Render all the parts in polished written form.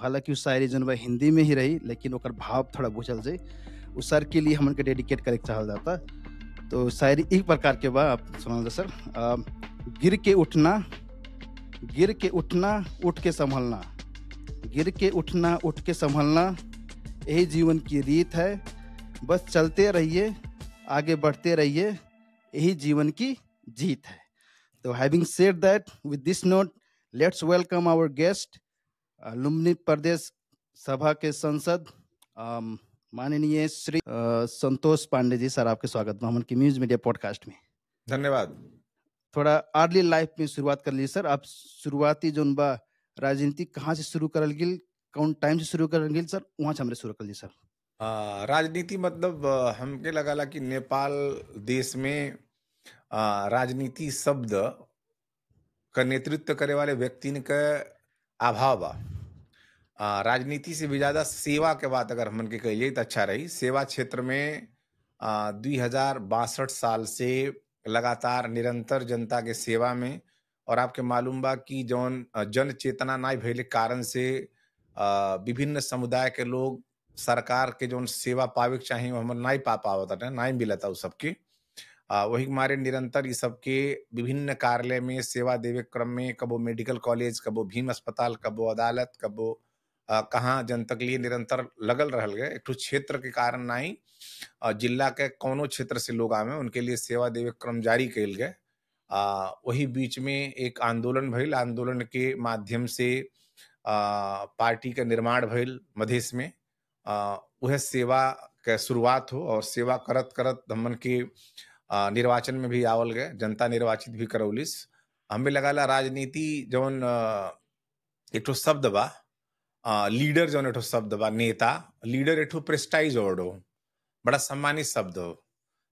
हालाँकि उ शायरी जौन बा हिंदी में ही रही, लेकिन ओकर भाव थोड़ा बुझल जाई। उ सर के लिए हमन के डेडिकेट करे के चाहल जाता। तो शायरी ई प्रकार के बा, आप सुनाल जा सर। गिर के उठना, गिर के उठना, उठ के सँभलना। गिर के उठना, उठ के सँभलना, यही जीवन की रीत है। बस चलते रहिए, आगे बढ़ते रहिए, यही जीवन की जीत है। तो हैविंग सेड दैट, विद दिस नोट, लेट्स वेलकम आवर गेस्ट, लुम्बिनी प्रदेश सभा के सांसद माननीय श्री संतोष पांडे जी। सर, आपके स्वागत बा हमन के न्यूज मीडिया पॉडकास्ट में। धन्यवाद। थोड़ा अर्ली लाइफ में शुरुआत कर ली सर। आप शुरुआती जोन बा राजनीति कहाँ से शुरू करल गेल, कौन टाइम से शुरू करल गेल सर, वहाँ से हमरे शुरू कर ली सर। राजनीति मतलब हमके लगला कि नेपाल देश में राजनीति शब्द का नेतृत्व करे वाले व्यक्ति के अभाव बा। राजनीति से भी ज्यादा सेवा के बात अगर हमन के कहिए तो अच्छा रही। सेवा क्षेत्र में 2062 साल से लगातार निरंतर जनता के सेवा में, और आपके मालूम बा कि जौन जन चेतना ना भइले कारण से विभिन्न समुदाय के लोग सरकार के जौन सेवा पावे के चाहिए हमन नहीं पा पावत, नहीं मिलता उ सबके। वही मारे निरंतर इस सबके विभिन्न कार्यालय में सेवा देवे क्रम में कबो मेडिकल कॉलेज, कबो भीम अस्पताल, कबो अदालत, कबो कहाँ जनता के लिए निरंतर लगल रहल गए। एक ठो क्षेत्र के कारण नहीं, जिला के कोनो क्षेत्र से लोग आवे उनके लिए सेवा देवे क्रम जारी कैल गए। वही बीच में एक आंदोलन भइल, आंदोलन के माध्यम से पार्टी का निर्माण भइल मधेश में। वह सेवा के शुरुआत हो और सेवा करत करत हमन के निर्वाचन में भी आवल गए, जनता निर्वाचित भी करौलिस। हमें लगाला राजनीति जौन एक ठो शब्द बा, लीडर जौन एक ठो शब्द बा, नेता लीडर एक ठो प्रेस्टाइज वर्ड हो, बड़ा सम्मानित शब्द हो,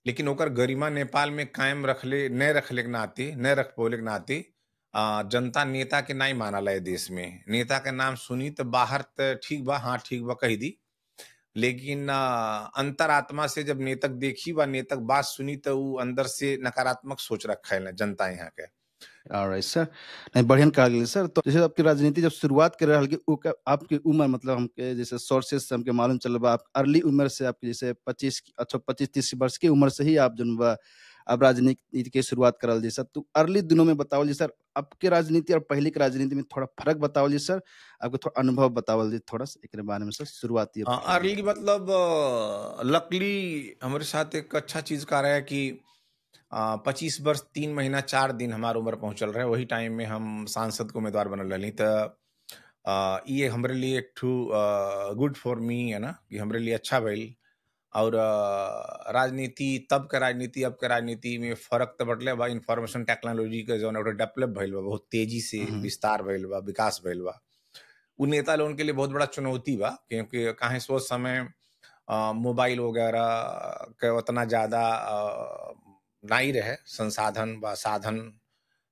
लेकिन ओकर गरिमा नेपाल में कायम रखले न रखले के नाते, न रख पौले के नाते जनता नेता के नहीं मानला है देश में। नेता के नाम सुनी तो बाहर तो ठीक बा, हाँ ठीक बा कही दी, लेकिन अंतरात्मा से जब नेतक देखी बा, नेतक बात सुनी तो वो अंदर से नकारात्मक सोच रखा है जनता यहाँ के। ऑलराइट सर, नहीं बढ़िया कहा गेल सर। तो जैसे आपकी राजनीति जब शुरुआत कर रहल के आपकी उम्र, मतलब हमके जैसे सोर्सेस से हमके मालूम चल बा, आप अर्ली उम्र से आपकी जैसे 25-30 वर्ष की उम्र से ही आप जन बा अब राजनीति की शुरुआत करल जी सर। तो अर्ली दिनों में बताओ जी सर, आपके राजनीति और पहले की राजनीति में थोड़ा फर्क बताओ जी सर, आपके थोड़ा अनुभव बतावल जी थोड़ा सा एक बारे में सर, शुरुआती। अर्ली मतलब लकली हमारे साथ एक अच्छा चीज का रहा है कि 25 वर्ष 3 महीना 4 दिन हमारे उम्र पहुंचल रहे। वही टाइम में हम सांसद को उम्मीदवार बनल रही। तो ये हमारे लिए एक ठू गुड फॉर मी है ना, कि हमारे लिए अच्छा भइल। और राजनीति तब के राजनीति अब के राजनीति में फर्क तो बटले बा। इंफॉर्मेशन टेक्नोलॉजी के जो डेवलप भइल बा, बहुत तेजी से विस्तार भइल बा, विकास भइल बा। उ नेता लोगन के लिए बहुत बड़ा चुनौती बा, क्योंकि काहे सो समय मोबाइल वगैरह के उतना ज्यादा नहीं रहे संसाधन व साधन।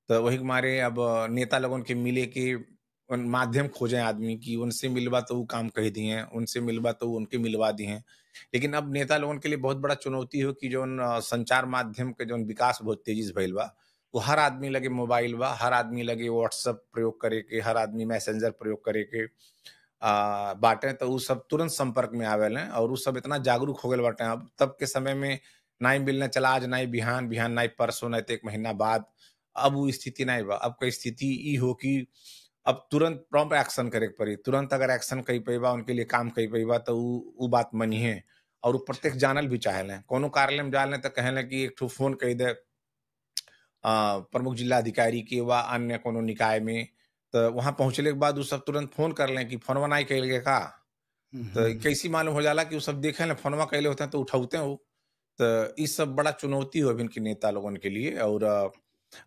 तो वही मारे अब नेता लोगन के मिले के माध्यम खोजे आदमी की, उनसे मिलवा तो वो काम कह दिए, उनसे मिलवा तो उनके मिलवा दिए। लेकिन अब नेता लोगन के लिए बहुत बड़ा चुनौती हो कि जो संचार माध्यम के जो विकास बहुत तेजी से भइल बा, वो हर आदमी लगे मोबाइल बा, हर आदमी लगे व्हाट्सएप प्रयोग करे के, हर आदमी मैसेंजर प्रयोग करे के बाटे। तो वो सब तुरंत संपर्क में आवेल हैं, और वो सब इतना जागरूक हो गए बाटे। अब तब के समय में नहीं मिलने चला, आज नहीं बिहान, बिहान नहीं परसों, नहीं तो 1 महीना बाद। अब वो स्थिति नहीं बा। अब का स्थिति ई हो कि अब तुरंत प्रॉम्प्ट एक्शन करे पड़ी। तुरंत अगर एक्शन कई पैबा, उनके लिए काम कई पैबा, तो वो बात मनी है। और वो प्रत्येक जानल भी चाहेले, कोनो कार्यालय में जाने तो कहेले कि एक ठो फोन कह दे प्रमुख जिला अधिकारी के व अन्य कोनो निकाय में, तो वहां पहुंचले के बाद वो सब तुरंत फोन कर लें कि फोनवा नहीं कैल गए का। तो कैसी मालूम हो जाला कि वो सब देखे फोनवा कैले होते हैं तो उठाते हैं वो। तो इस सब बड़ा चुनौती हो इनके नेता लोगों के लिए। और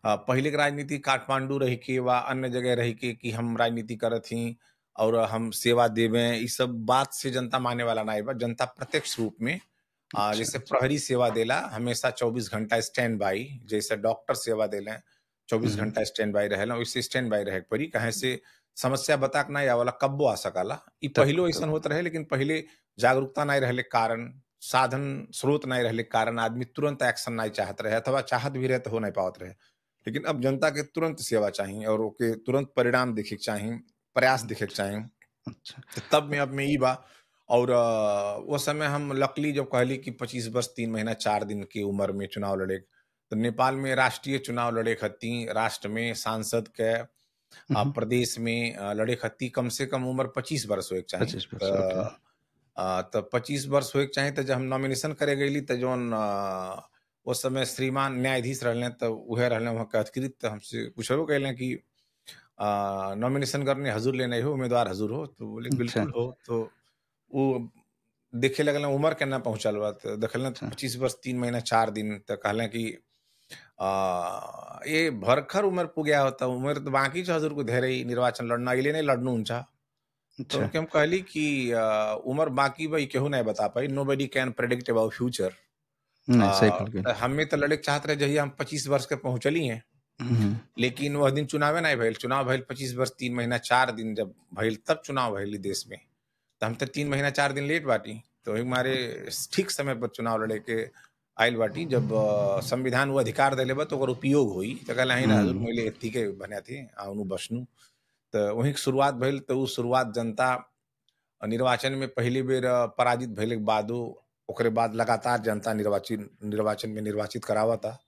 पहले के राजनीति काठमांडू रह के व अन्य जगह रह के कि हम राजनीति करत ही और हम सेवा देवें, इस सब बात से जनता माने वाला नहीं बा। जनता प्रत्यक्ष रूप में जैसे प्रहरी सेवा देला हमेशा 24 घंटा स्टैंड बाई, जैसे डॉक्टर सेवा देले 24 घंटा स्टैंड बाई रहेला, वैसे स्टैंड बाई रहे पड़ी। कहे से समस्या बता के नहीं आवाला, कब्बो आ सकाला। ई पहलो ऐसा होत रहे, लेकिन पहले जागरूकता नहीं रहले कारण, साधन स्रोत नहीं रहले कारण आदमी तुरंत एक्शन नहीं चाहत रहे, अथवा चाहत भी रहे तो हो नहीं पावत रहे। लेकिन अब जनता के तुरंत सेवा चाहिए और ओके तुरंत परिणाम देखे के चाहिए, प्रयास देखे के चाहिए। अच्छा। तो तब में अब में ई बा। और वो समय हम लकली जब कहली कि 25 वर्ष 3 महीना 4 दिन की उम्र में चुनाव लड़े, तो नेपाल में राष्ट्रीय चुनाव लड़े खती, राष्ट्र में सांसद के हुँ, हुँ। प्रदेश में लड़े खती कम से कम उम्र 25 वर्ष होए के चाही। 25 वर्ष, ओके। तो 25 वर्ष होए के चाही, तो जब हम नॉमिनेशन करे गईली तो जौन उस समय श्रीमान न्यायाधीश रहले तो उहे रहले वहाँ के अधिकृत, तो हमसे पूछबो कैले कि नॉमिनेशन करने हजूर लेने हो, उम्मीदवार हजूर हो? तो बोले अच्छा, बिल्कुल हो। तो वो देखे लगल उम्र केना पहुँचल बा, तो देखलन अच्छा, 25 वर्ष 3 महीना 4 दिन, तो कहलें कि ये भरखर उम्र पुग्या होता, उम्र तो बाकी छ हजूर को धेरे ही निर्वाचन लड़ना, अइले नहीं लड़नू ऊंचा। तो अच्छा। उनके हम कहली कि उम्र बाकी बा, ई केहू नहीं बता पाई, nobody can predict about future. नहीं, सही बोल गए। हमें तो लड़े के चाहत रहे जहिया हम 25 वर्ष के पहुँचली हैं, हुँ, हुँ। लेकिन वह दिन चुनावे नहीं भइल। चुनाव भइल 25 वर्ष 3 महीना 4 दिन जब भइल, तब चुनाव भइल ई देश में। तो हम तो 3 महीना 4 दिन लेट बाटी। तो वही मारे ठीक समय पर चुनाव लड़े के आइल बाटी। जब संविधान वो अधिकार देले बा तो ओकर उपयोग होई। तो कहला है ना हजूर हुँ। मोइले एथिके बने थे आउनु बसनु। तो वही के शुरुआत भइल। तो उ शुरुआत जनता निर्वाचन में पहली बेर पराजित भइले के बादो ओकरे बाद लगातार जनता निर्वाचन में निर्वाचित करावता।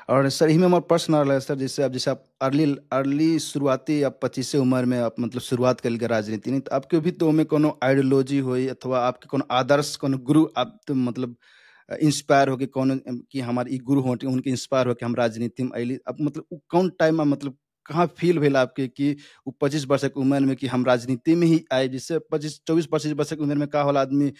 और सर यही में हमारा प्रश्न आ रहा है सर, जैसे आप अर्ली अर्ली शुरुआती आप 25 उम्र में आप मतलब शुरुआत कल के राजनीति नहीं, तो आपके भी तो में कोनो आइडियोलॉजी होई अथवा आपके कोनो आदर्श कोनो गुरु आप तो मतलब इंस्पायर होके कोनो कि हमारे ई गुरु होते उनके इंस्पायर होके हम राजनीति में अइली। अब मतलब उ कौन टाइम में मतलब कहाँ फील भेल आपके कि वो 25 वर्ष के उम्र में कि हम राजनीति में ही आए, जिससे 25 वर्ष की उम्र में का होला आदमी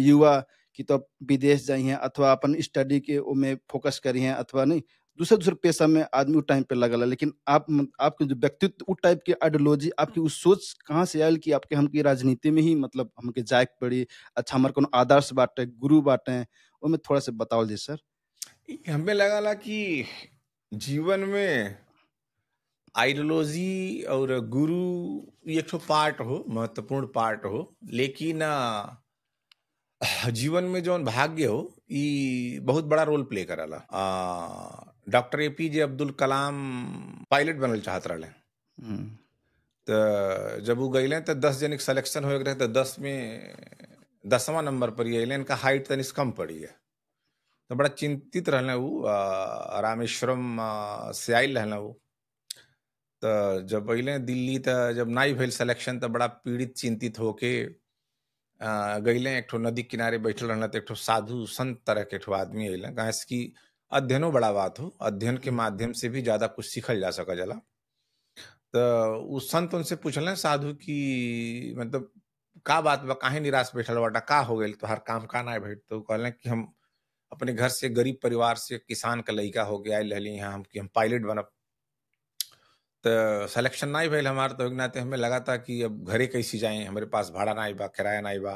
युवा कि तो विदेश जाइए अथवा अपन स्टडी के ओमे फोकस करिए अथवा नहीं दूसरे पेशा में आदमी उ टाइम पे लगल है। लेकिन आपके जो व्यक्तित्व उ टाइप के आइडियोलॉजी आपकी उस सोच कहाँ से आयल कि आपके हमके राजनीति में ही मतलब हमके जाए के पड़ी? अच्छा हमारे कोनो आदर्श बाटे, गुरु बाटे, ओमे थोड़ा-सा बतावल जाई सर? ई हमें लगला कि जीवन में आइडियोलॉजी और गुरु ये एक ठो पार्ट हो, महत्वपूर्ण पार्ट हो। लेकिन जीवन में जौन भाग्य हो ई बहुत बड़ा रोल प्ले करला। Doctor APJ Abdul Kalam pilot बनल चाहत रहले। हुँ। तो जब वो गईले तो 10 जन के सिलेक्शन हो रहे, तो 10 में 10वां नंबर पर ही अइले। इनका हाइट तनिस कम पड़ी है। तो बड़ा चिंतित रहले उ। रामेश्वरम से आइल रहले उ। तो जब अइले दिल्ली, तो जब नाई भइल सिलेक्शन, तो बड़ा पीड़ित चिंतित होके गइले। एक ठो नदी किनारे बैठल रहले, तो एक ठो साधु संत तरह के एक ठो आदमी अइले। काहे से कि अध्ययनो बड़ा बात हो, अध्ययन के हुँ, माध्यम से भी ज्यादा कुछ सीखल जा सका जाला। तो उस संत उनसे पूछले साधु कि मतलब का बात बा, काहे निराश बैठल बाटा, का हो गइल, तोहार काम का नाय भइल? तो कहले कि हम अपने घर से गरीब परिवार से किसान का लइका होके आइल रहली यहाँ, हम कि हम पायलट बनब। तो सिलेक्शन नाई भइल हमार, तो एक नाते हमें लगा था कि अब घरे कैसे जाएँ, हमरे पास भाड़ा नाई बा, किराया नाई बा,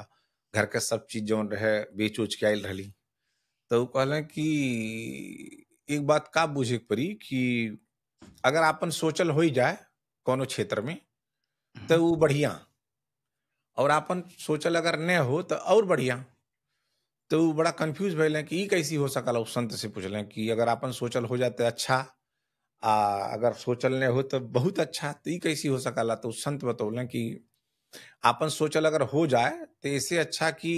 घर के सब चीज़ जौन रहे बेच-उच के आइल रहली। तो उ कहले कि एक बात का बूझे के पड़ी कि अगर आपन सोचल होई जाए कौनो क्षेत्र में, हुँ, तो उ बढ़िया, और आपन सोचल अगर न हो तो और बढ़िया। तो उ बड़ा कन्फ्यूज़ भइले कि ई कैसे हो सकला। उ संत से पूछले कि अगर आपन सोचल हो जाए तो अच्छा, अगर सोचल न हो तो बहुत अच्छा, तो ई कैसे हो सकला? तो उ संत बतौले कि आपन सोचल अगर हो जाए तो ऐसे अच्छा कि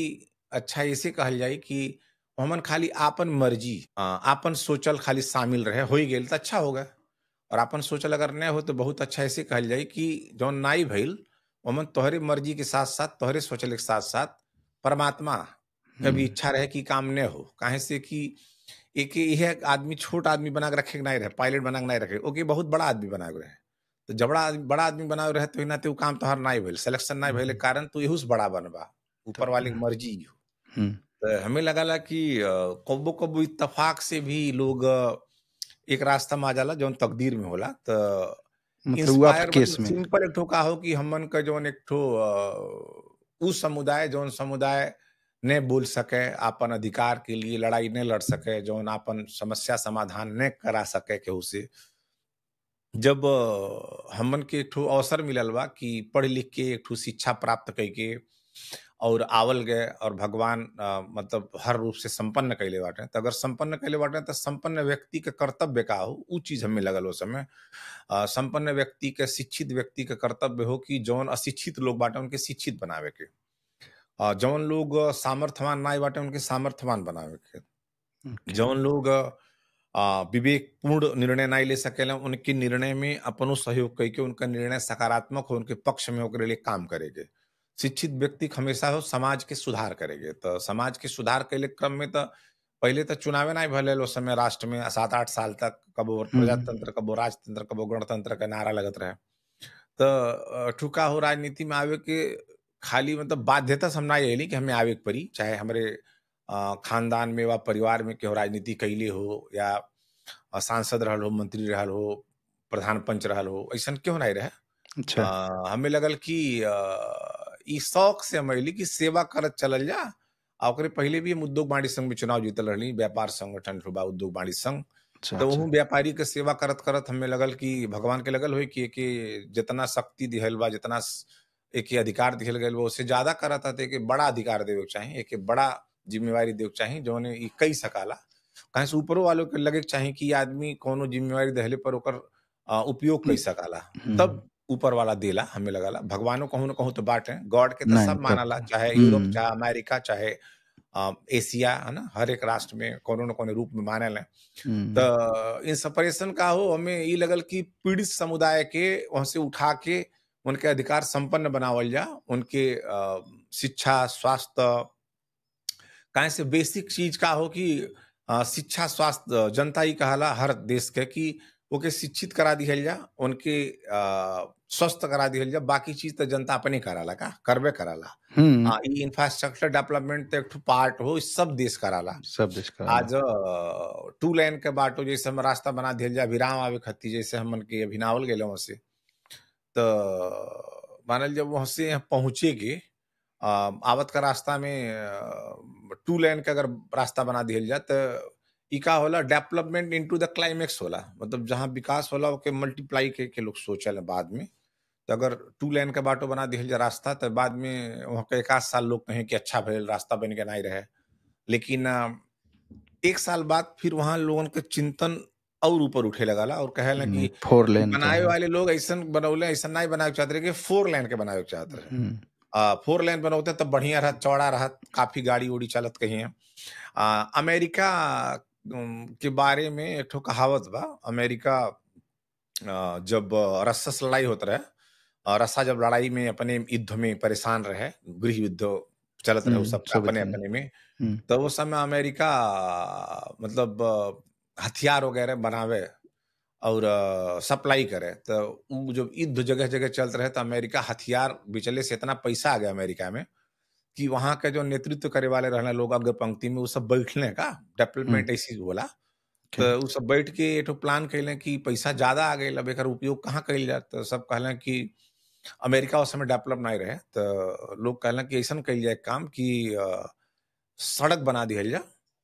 अच्छा ऐसे कहल जाई कि हमन खाली आपन मर्जी, आपन सोचल खाली शामिल रहे, होई गेल तो अच्छा हो गए। और आपन सोचल अगर न हो तो बहुत अच्छा ऐसे कहल जाई कि जौन नाई भइल ओमन तोहरे मर्जी के साथ-साथ, तोहरे सोचले के साथ-साथ परमात्मा के हुँ, भी इच्छा रहे कि काम न हो। काहे से कि एके इहे आदमी छोट आदमी बना के रखे के नाई रहे, पायलट बना के नाई रखे, ओके बहुत बड़ा आदमी बना के रहे। तो जब बड़ा आदमी बनावे रहे, तो ही नाते उ काम तोहार नाई भइल, सिलेक्शन नाई भइले के कारण तू एहू से बड़ा बनबा, ऊपर तब वाले के मर्जी हो। हुँ, तो हमें लगला कि कब्बो-कब्बो इत्तेफाक से भी लोग एक रास्ता में आ जाला जौन तकदीर में होला। तो मतलब वो आपके इंस्पायर केस मतलब में। सिंपल एक ठो का हो कि हमन का जौन एक ठो उ समुदाय जौन समुदाय ने बोल सके आपन अधिकार के लिए लड़ाई न लड़ सके, जौन आपन समस्या समाधान न करा सके केहू से। जब हमन के एक ठो अवसर मिलल बा कि पढ़ लिख के एक ठो शिक्षा प्राप्त कइके और आवल गए और भगवान मतलब हर रूप से संपन्न कैले बाटे। तो अगर संपन्न कैले बाटे तो संपन्न व्यक्ति के कर्तव्य का हो, उ चीज हमें लगल हो समय। संपन्न व्यक्ति के, शिक्षित व्यक्ति के कर्तव्य हो कि जौन अशिक्षित लोग बाटे उनके शिक्षित बनावे के, जौन लोग सामर्थ्यवान ना बाटे उनके सामर्थ्यवान बनावे के, ओके। जौन लोग विवेकपूर्ण निर्णय नहीं ले सकेला उनके निर्णय में अपनो सहयोग करके उनका निर्णय सकारात्मक हो, उनके पक्ष में होकर लिए काम करेंगे। शिक्षित व्यक्ति हमेशा हो समाज के सुधार करेंगे। तो समाज के सुधार के लिए क्रम में तो पहले तो चुनाव नहीं भले उस समय राष्ट्र में 7-8 साल तक कबो प्रजातंत्र, कबो राजतंत्र, कबो गणतंत्र का नारा लगत रहे। तो ठुका हो राजनीति में आवे के खाली मतलब बाध्यता से हम ना ये कि हमें आवे के पड़ी, चाहे हमारे खानदान में व परिवार में केहू राजनीति कैले हो या सांसद रहल हो, मंत्री रहल हो, प्रधान पंच रहल हो, ऐसा क्यों नहीं रहे। अच्छा। हमें लगल कि ई शौक से हम अइली कि सेवा करत चलल जा। आ ओकरे पहले भी हम उद्योग वाणिज्य संघ में चुनाव जीतल रहली, व्यापार संगठन बा उद्योग वाणिज्य संघ। अच्छा, तो अच्छा। वहू व्यापारी के सेवा करत करत हमें लगल कि भगवान के लगल हो कि एके जितना शक्ति दिहल बा, जितना एके अधिकार दिहल गइल बा, उससे ज्यादा करत हते कि बड़ा अधिकार देवे के चाही, एके बड़ा जिम्मेवारी देवे के चाही जौने ई कई सकाला। कहीं से ऊपरों वालों के लगे के चाही कि आदमी कोनो जिम्मेवारी देहले पर ओकर उपयोग कई सकाला, हुँ। तब ऊपर वाला देला। हमें लगला भगवानो कहूँ न कहूँ तो बाटे, गॉड के तो नहीं सब तब मानला, चाहे यूरोप, हुँ, चाहे अमेरिका, चाहे एशिया, है ना, हर एक राष्ट्र में कोनो न कोनो रूप में मानेला। हुँ। तो इन सेपरेशन का हो हमें ये लगल कि पीड़ित समुदाय के वहां से उठा के उनके अधिकार संपन्न बनावल जा, उनके शिक्षा, स्वास्थ्य, काहे से बेसिक चीज का हो कि शिक्षा, स्वास्थ्य, जनता ही कहाला हर देश के कि ओके शिक्षित करा दिहल जा, उनके स्वस्थ करा दिहल जा, बाकी चीज तो जनता अपने कराला, का करबे कराला। हुँ, ई इंफ्रास्ट्रक्चर डेवलपमेंट तो एक ठो पार्ट हो, ई सब देश कराला। सब देश का अलग। आज 2 लेन के बाटो जैसे हम रास्ता बना दिहल जा विराम आवे खातिर, जैसे हमन के अभी नावल गेले वहां से, तो मानल जब वहां से यहाँ पहुंचेगे, आवत का रास्ता में 2 लेन का अगर रास्ता बना दिहल जा तो ई का होला डेवलपमेंट इनटू द क्लाइमेक्स होला, मतलब जहाँ विकास होला ओके मल्टीप्लाई के लोग सोचल बाद में। तो अगर 2 लेन का बाटो बना दिहल जा रास्ता तो बाद में वहाँ के 1 आध साल लोग कहें कि अच्छा भइल रास्ता बन के नहीं रहे, लेकिन 1 साल बाद फिर वहाँ लोगन के चिंतन और ऊपर उठे लगला और कहेला कि 4 लेन बनाए चाहे। वाले लोग ऐसन बनौले, ऐसा नहीं बनावे के चाहते रहे कि 4 लेन के बनावे के चाहते रहे। हुँ, 4 लेन बनौते तब बढ़िया रहत, चौड़ा रहत, काफी गाड़ी उड़ी चलत कहीं। अमेरिका के बारे में एक ठो कहावत बा। अमेरिका जब रस्सा से लड़ाई होत रहे, रस्सा जब लड़ाई में अपने युद्ध में परेशान रहे, गृह युद्ध चलत रहे, वो हुँ, सबका अपने सोवियत यूनियन। अपने में। हुँ, तो उस समय अमेरिका मतलब हथियार वगैरह बनावे और सप्लाई करे। तो उ जब युद्ध जगह जगह चलते रहे तो अमेरिका हथियार बेचले से इतना पैसा आ गया अमेरिका में कि वहां के जो नेतृत्व करे वाले रहने लोग अग्र पंक्ति में, वो सब बैठने का हुँ, डेवलपमेंट ऐसी बोला। ओके। तो वो सब बैठ के एक प्लान कैले कि पैसा ज्यादा आ गए, अब एकर उपयोग कहाँ कैल जाए। तो सब कहले कि अमेरिका उस समय डेवलप नहीं रहे, तो लोग कहले कि ऐसा कैल जाए काम कि सड़क बना दिहल जा,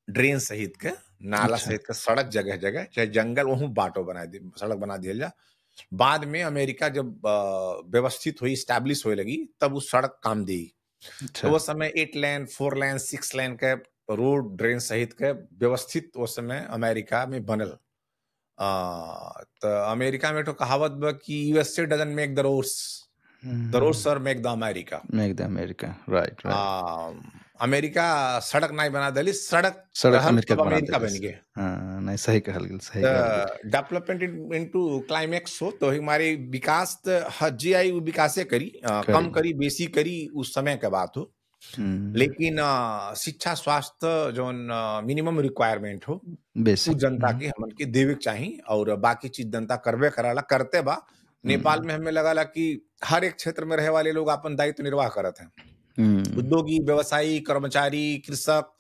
ड्रेन सहित के, नाला अच्छा, सहित के सड़क जगह जगह, चाहे जंगल वहूं बाटो बना दी, सड़क बना दिहल जा। बाद में अमेरिका जब व्यवस्थित हुई, स्टैब्लिश होए लगी, तब उस सड़क काम दी। तो अच्छा। वो समय 8 लेन, 4 लेन, 6 लेन के रोड, ड्रेन सहित के व्यवस्थित उस समय अमेरिका में बनल। तो अमेरिका में तो कहावत बा कि USA doesn't make the roads हुँ, are make the America. Make the America. Right, right. America सड़क नहीं बना देली, सड़क सड़क रहल अमेरिका तब के बना अमेरिका देलस। बन गए। हाँ, नहीं सही कहल गेल, सही कहल गेल। डेवलपमेंट इनटू क्लाइमेक्स हो तो हमारे विकास त हजे आई उ विकासे करी, कम करी। करी बेसी करी उस समय के बात हो। हुँ, लेकिन शिक्षा, स्वास्थ्य जोन मिनिमम रिक्वायरमेंट हो, उ बेसिक। जनता हुँ, के हमन के देवे के चाही और बाकी चीज जनता करबे कराला, करते बा। नेपाल हुँ, में हमें लगाला कि हर एक क्षेत्र में रहे वाले लोग अपन दायित्व निर्वाह करत हैं। हुँ, उद्योगी, व्यवसायी, कर्मचारी, कृषक,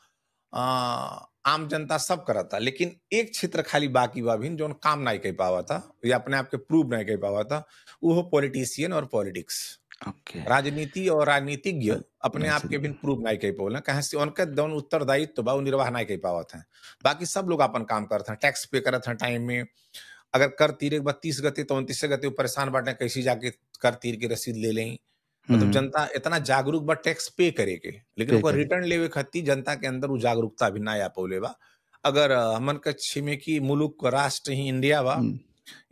आम जनता सब करता, लेकिन एक क्षेत्र खाली बाकी बा अभी जोन काम नहीं कर पावा था या अपने आप के प्रूव नहीं कर पावा था, वो हो पॉलिटिशियन और पॉलिटिक्स। ओके। राजनीति और राजनीतिज्ञ अपने आप के भी राजनीति। प्रूव नहीं कर पावला, कहे से उनके जौन उत्तरदायित्व बा वो निर्वाह नहीं कर पावत हैं। बाकी सब लोग अपन काम करते हैं, टैक्स पे करत हैं टाइम में। अगर कर तीरे के बाद 30 गते तो 29 गते वो परेशान बाटे कैसे जाके कर तीर की रसीद ले लें। मतलब जनता इतना जागरूक बा टैक्स पे करे के, लेकिन पे ओकर करे रिटर्न लेवे खातिर जनता के अंदर उ जागरूकता भी ना आ पौले बा। अगर हमन के छिमेकी मुलुक राष्ट्र ही इंडिया बा, हुँ,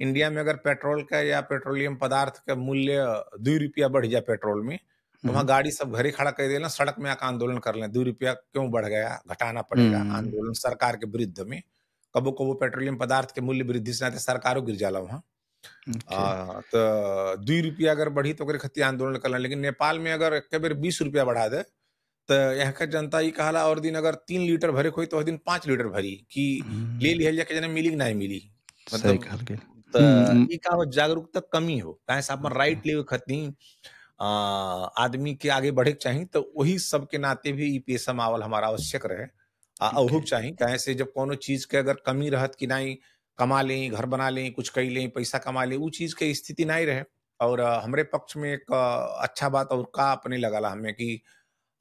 इंडिया में अगर पेट्रोल का या पेट्रोलियम पदार्थ का मूल्य ₹2 बढ़ जाए पेट्रोल में, तो वहाँ हुँ, गाड़ी सब घरे खड़ा कर देना, सड़क में आके आंदोलन कर लें, ₹2 क्यों बढ़ गया? घटाना पड़ेगा, हुँ, आंदोलन सरकार के विरुद्ध में। कबो-कबो पेट्रोलियम पदार्थ के मूल्य वृद्धि से नाते सरकारो गिर जाला वहाँ। ओके, त ₹2 अगर बढ़ी तो ओकरे खातिर आंदोलन करला, लेकिन नेपाल में अगर एके बेर ₹20 बढ़ा दे, त यहाँ के जनता ई कहाला और दिन अगर 3 लीटर भरे के होई तो ओह दिन 5 लीटर भरी कि ले हुँ, लिहल जाके जाने मिली कि नाही मिली। सही मतलब कहल गेल। त ई का हो जागरूकता कमी हो, काहे से आपन ओके, राइट लेवे खातिर आदमी के आगे बढ़े के चाही, तो वही सब के नाते भी ई पेशा में आवल हमारा आवश्यक रहे। ओके, अहूक चाही, काहे से जब कौनो चीज़ के अगर कमी रहत कि नहीं कमा लें, घर बना लें, कुछ कई लें, पैसा कमा लें, उ चीज़ के स्थिति नहीं रहे। और हमरे पक्ष में एक अच्छा बात और का अपने लगला हमें कि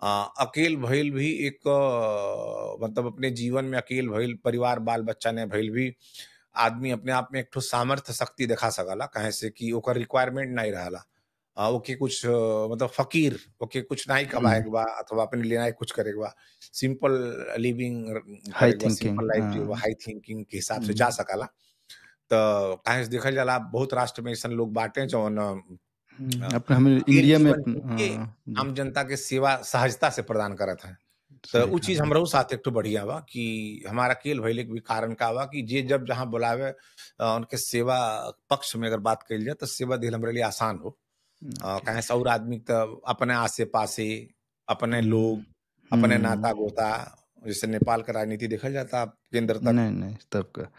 अकेल भइल भी एक मतलब अपने जीवन में अकेल भइल, परिवार बाल-बच्चा ने भइल भी आदमी अपने आप में एक ठो सामर्थ्य शक्ति देखा सकला, काहे से कि ओकर रिक्वायरमेंट नहीं रहला। ओके कुछ मतलब फ़कीर, ओके कुछ नहीं कमाए हुँ, के बा अथवा अपने लिए नहीं कुछ करे के बा। सिंपल लिविंग हाई करे के बा, थिंकिंग सिंपल लाइफ़ जिए बा, हाई थिंकिंग के हिसाब से जा हुँ, सकला। तो काहे से देखल जाला बहुत राष्ट्र में अइसन लोग बाटे जौन अपना हमें अकेल इंडिया में जीवन जी के जी, आम जनता के सेवा सहजता से प्रदान करत हैं। तो सही उ कहल चीज़ गेल। हमरहु साथ एक ठो बढ़िया बा कि हमारा अकेल भइले के भी कारण का बा कि जे जब जहाँ बुलावे उनके सेवा पक्ष में अगर बात कइल जाए तो सेवा देहल हमरे लिए आसान हो। ओके, काहे से और आदमी त अपने आसे-पासे, अपने हुँ, लोग, अपने हुँ, नाता-गोता, जैसे नेपाल का राजनीति देखल जाता केंद्र तक नहीं, नहीं, तब का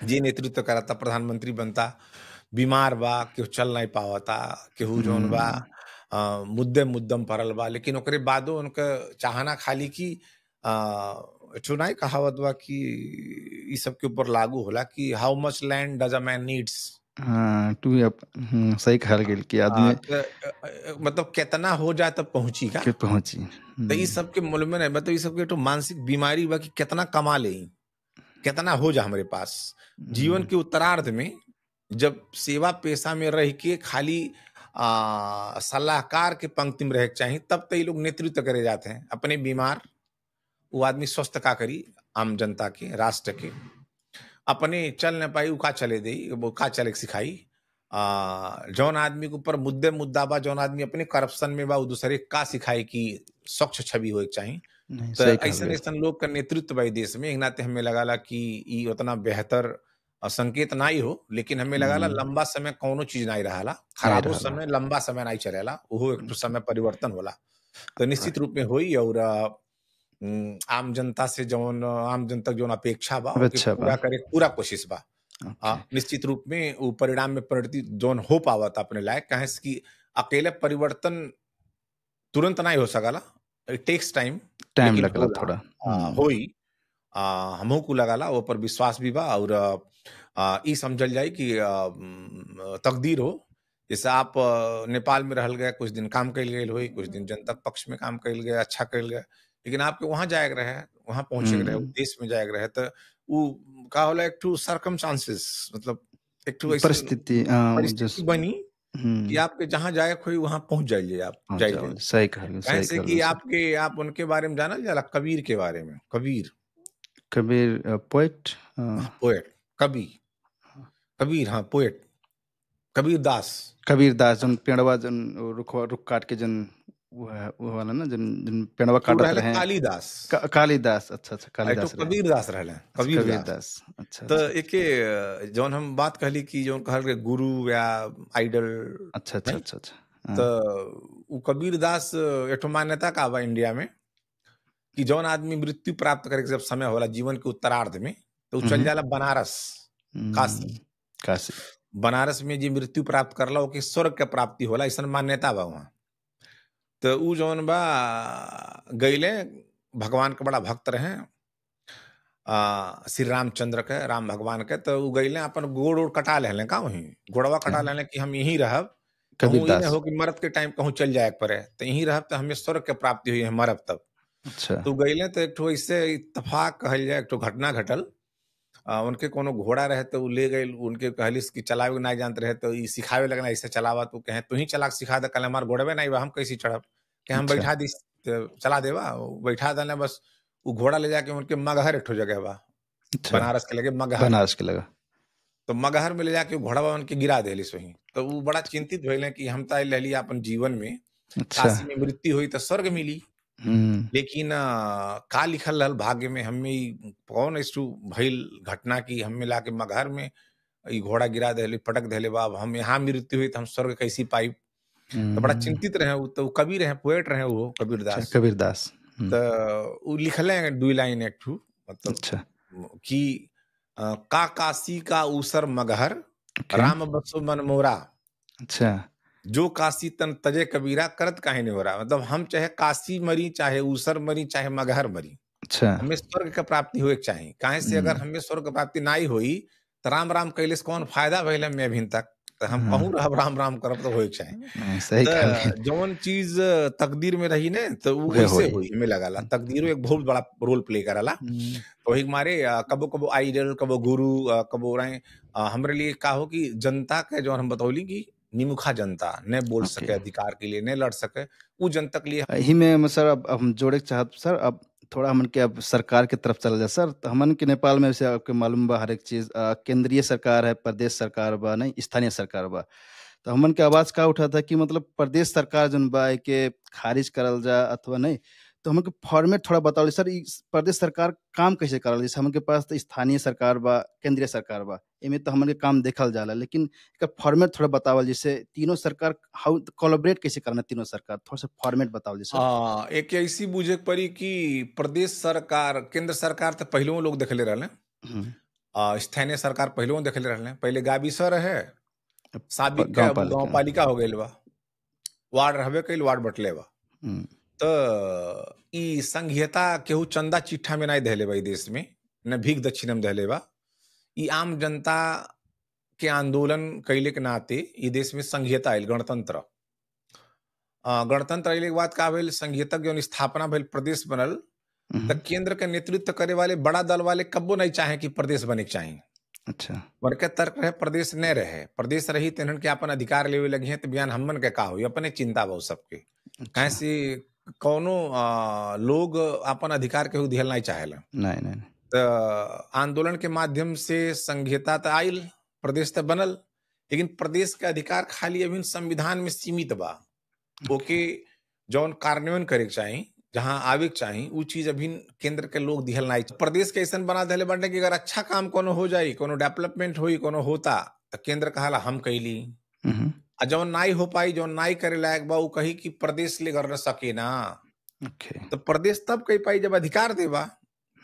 जे नेतृत्व करता प्रधानमंत्री बनता, बीमार बा, केहू चल नहीं पावता, केहू जौन बा हुँ, मुद्दम-मुद्दम पड़ल बा, लेकिन ओकरे बादो उनका चाहना खाली कि एठो नहीं कहावत बा कि ई सब के ऊपर लागू होला कि हाउ मच land does a man needs. हाँ, सही कहल गेल कि आदमी मतलब केतना हो जाए तब पहुँची का? के पहुँची। तो ई सब के मूल में नहीं मतलब ई सब के एक ठो मानसिक बीमारी बा कि केतना कमा लेई, केतना हो जा हमरे पास। जीवन हुँ, के उत्तरार्ध में जब सेवा पेशा में रह के खाली सलाहकार के पंक्ति में रहे के चाही, तब तो ये लोग नेतृत्व करे जाते हैं। अपने बीमार, वो आदमी स्वस्थ का करी, आम जनता के, राष्ट्र के। अपने चल ना पाई, उ का चले देई, वो का चले के सिखाई। जौन आदमी के ऊपर मुद्दा बा, जौन आदमी अपने करप्शन में बा, उ दूसरे के का सिखाई कि स्वच्छ छवि होए के चाही। नहीं, तो सही कहल गेल। ऐसन-ऐसन लोग का नेतृत्व बा ई देश में, एक नाते हमें लगाला कि ई उतना बेहतर संकेत नाई हो, लेकिन हमें लगाला हुँ, लंबा समय कौनो चीज़ नाई रहेला। नहीं खराबो रहला। समय लंबा समय नाई चलेला, ओहो एक ठो ओके, समय परिवर्तन होला। तो निश्चित रूप में होई और आम जनता से जौन आम जनता के जौन अपेक्षा बा, ओके अच्छा बा। पूरा करे के पूरा कोशिश बा। ओके, निश्चित रूप में वो परिणाम में परिणति जौन हो पावत अपने लायक, काहे से कि अकेले परिवर्तन तुरंत नहीं हो सकला। इट टेक्स टाइम, टाइम लेकिन लगला होला। थोड़ा। हुँ, होई। हमहू को लगला ओ पर विश्वास भी बा और ई समझल जाई कि तकदीर हो। जैसे आप नेपाल में रहल गए, कुछ दिन काम कइल गइल होई, कुछ दिन जनता के पक्ष में काम कइल गए, अच्छा कइल गए। लेकिन आपके वहाँ जाए के रहे, वहाँ पहुँचे के रहे, उ हुँ, देश में जाए के रहे त उ का होला एक ठो सर्कमस्टांसेस मतलब एक ठो अइसन परिस्थिति परिस्थिति बनी कि हुँ, आपके जहाँ जाए के होई वहाँ पहुँच जाइए आप पहुँच जाइले। जाओ। सही कहल गेल, काहे सही से कहल कि गेल सर। आपके आप उनके बारे में जानल जाला कबीर के बारे में, कबीर, कबीर पोएट पोएट, कवि, कबीर हाँ, पोएट, कबीर दास। कबीर दास जौन पेड़वा जौन रुख काट के जौन वो वाला ना जौन जौन पेड़वा उ काटत रहले रहे। कालिदास, कालिदास अच्छा, अच्छा आ एठो कालिदास रहे। कबीर दास रहले, अच्छा कबीर कबीर दास। दास। अच्छा, तो अच्छा, अच्छा। एके जौन हम बात कहली कि जौन कहल गए गुरु या आइडल अच्छा, अच्छा, नहीं, अच्छा, अच्छा। तो हाँ। उ कबीर दास एठो मान्यता का बा इंडिया में कि जौन आदमी मृत्यु प्राप्त करे के जब समय होला जीवन के उत्तरार्ध में, तो उ हुँ, चल हुँ। जाला बनारस, काशी। काशी। बनारस में जे मृत्यु प्राप्त करला ओके स्वर्ग के प्राप्ति होला अइसन मान्यता बा वहाँ। तो उ जौन बा गइले भगवान के बड़ा भक्त रहे श्री रामचंद्र के, राम भगवान के, तो उ गइले अपन गोड़-ओड़ कटा लेहले का वहीं। गोड़वा क्या? कटा लेहले कि हम यहीं रहब, कबीर कहूँ ई ना दास। हो कि मरत के टाइम कहूँ चल जाए के पड़े, तो यहीं रहब तो हमें स्वर्ग के प्राप्ति हुई है मरब तब। अच्छा। तो गइले तो एक ठो ऐसे इत्तेफाक कहल जाए एक ठो घटना घटल उनके कोनो घोड़ा रहे तो उ ले गइल, उनके कहलिस कि चलावे नहीं जानत रहे तो ई सिखावे लगना ऐसे चलावा, तो कहे तू ही चला के सिखा दे, कहले हमार घोड़वे नहीं बा, हम कैसे चढ़ब? के हम अच्छा, बैठा दिस त चला देबा, बैठा देले बस। उ घोड़ा ले जाके उनके मगहर एक ठो जगह बा, अच्छा, बनारस के लगे मगहर। बनारस के लगा। तो मगहर में ले जाके उ घोड़वा उनके गिरा देलिस वहीं। तो उ बड़ा चिंतित भइले कि हम त आइल रहली अपन जीवन में, अच्छा, काशी में मृत्यु होई त स्वर्ग मिली। हुँ, लेकिन का लिखल रहल भाग्य में, हमें ई कौन ऐसु भइल घटना कि हमें लाके मगहर में ई घोड़ा गिरा देले, पटक देले बा। अब हम यहाँ मृत्यु हुई तो हम स्वर्ग कैसे पाइब? तो बड़ा हुँ, चिंतित रहे उ, तो कवि रहे, पोएट रहे वो अच्छा, कबीरदास। कबीरदास। हुँ, त उ लिखले 2 लाइन एक ठो, मतलब अच्छा, कि का काशी का ऊसर मगहर, ओके, राम बसु मन मोरा, अच्छा, जो काशी तन तजे कबीरा, करत काहे निहोरा। मतलब हम चाहे काशी मरी, चाहे ऊसर मरी, चाहे मगहर मरी, अच्छा, हमें स्वर्ग के प्राप्ति होए के चाही। काहे से अगर हुँ, हमें स्वर्ग के प्राप्ति नाई होई, त राम-राम कइले से कौन फ़ायदा भइल हमें अभिन तक। त हम हाँ, कहूँ रहब राम-राम करब तो होए के चाही। नहीं, सही कहलिन, त जौन चीज़ तकदीर में रही ने, तो उ उहे वैसे होई। होई हमें लगला। हुँ, तकदीरो एक बहुत बड़ा रोल प्ले करला। हुँ, तो वही के मारे कबो-कबो आइडल, कबो गुरु, कबो रहे हमरे लिए का हो कि जनता के जौन हम बतौली कि निमुखा जनता, ने बोल ओके। सके अधिकार के लिए, ने लड़ सके, उ जनता के लिए। एही में सर अब हम जोड़े के चाहत सर, अब थोड़ा हमन के अब सरकार के तरफ चलल जाए सर। तो हमन के नेपाल में वैसे आपके मालूम बा हर एक चीज़ केंद्रीय सरकार है, प्रदेश सरकार बा, नहीं स्थानीय सरकार बा। तो हमन के आवाज़ का उठा था कि मतलब प्रदेश सरकार जौन बा एके खारिज करल जा अथवा नहीं। तो हमन के फॉर्मेट थोड़ा बताओ सर, ई प्रदेश सरकार काम कैसे करल? जैसे हमन के पास तो स्थानीय सरकार बा, केंद्रीय सरकार बा। एमे तो हमन के काम देखल जाला, लेकिन एकर फॉर्मेट थोड़ा बतावल जैसे तीनों सरकार हाउ कोलैबोरेट कैसे करना तीनों सरकार? थोड़ा-सा फॉर्मेट बतावल जी सर। एक ऐसी बूझे के पड़ी कि प्रदेश सरकार, केंद्र सरकार तो पहिलहो लोग देखले रहले। हुँ। स्थानीय सरकार पहिलहो देखले रहले। पहिले गाबिस रहे, अब साबिक के गाँव अब उ गाँव पालिका। पालिका हो गइल बा। वार्ड रहबे कइल, वार्ड बँटले बा। हुँ, त ई संघीयता केहू चंदा चिट्ठा में नाहीं धइले बा ई देश में, न भीख दक्षिणा में धइले बा। ई आम जनता के आंदोलन कइले के नाते ई देश में संघीयता आइल, गणतंत्र। गणतंत्र अइले के बाद का भइल, संघीयता के जौन स्थापना भइल, प्रदेश बनल, त हुँ, केंद्र के नेतृत्व करे वाले बड़ा दल वाले कब्बो नहीं चाहे कि प्रदेश बने के चाही। अच्छा, उनके तर्क रहे प्रदेश ने रहे, प्रदेश रही त इन्हन के आपन अधिकार लेवे लगिहें त बिहान हमन के का होई, अपने चिंता बा उ सबके। काहे अच्छा। से कौनो लोग आपन अधिकार केहू दिहल नहीं चाहेला। नहीं, नहीं, नहीं। त आंदोलन के माध्यम से संघीयता त आइल, प्रदेश त बनल, लेकिन प्रदेश के अधिकार खाली अभी संविधान में सीमित बा। ओके। ओके जौन कार्यान्वयन करे के चाही, जहाँ आवे के चाही, उ चीज़ अभी केंद्र के लोग दिहल नाहीं। प्रदेश के अइसन बना देले बाटे कि अगर अच्छा काम कोनो हो जाई, कोनो डेवलपमेंट होई, कोनो होता, त केंद्र कहाला हम कइली। हुँ, हुँ। जौन नाहीं हो पाई, जौन नाहीं करे लायक बा, उ कही कि प्रदेश ले कर सके ना। ओके। तो प्रदेश तब कही पाई जब अधिकार देबा।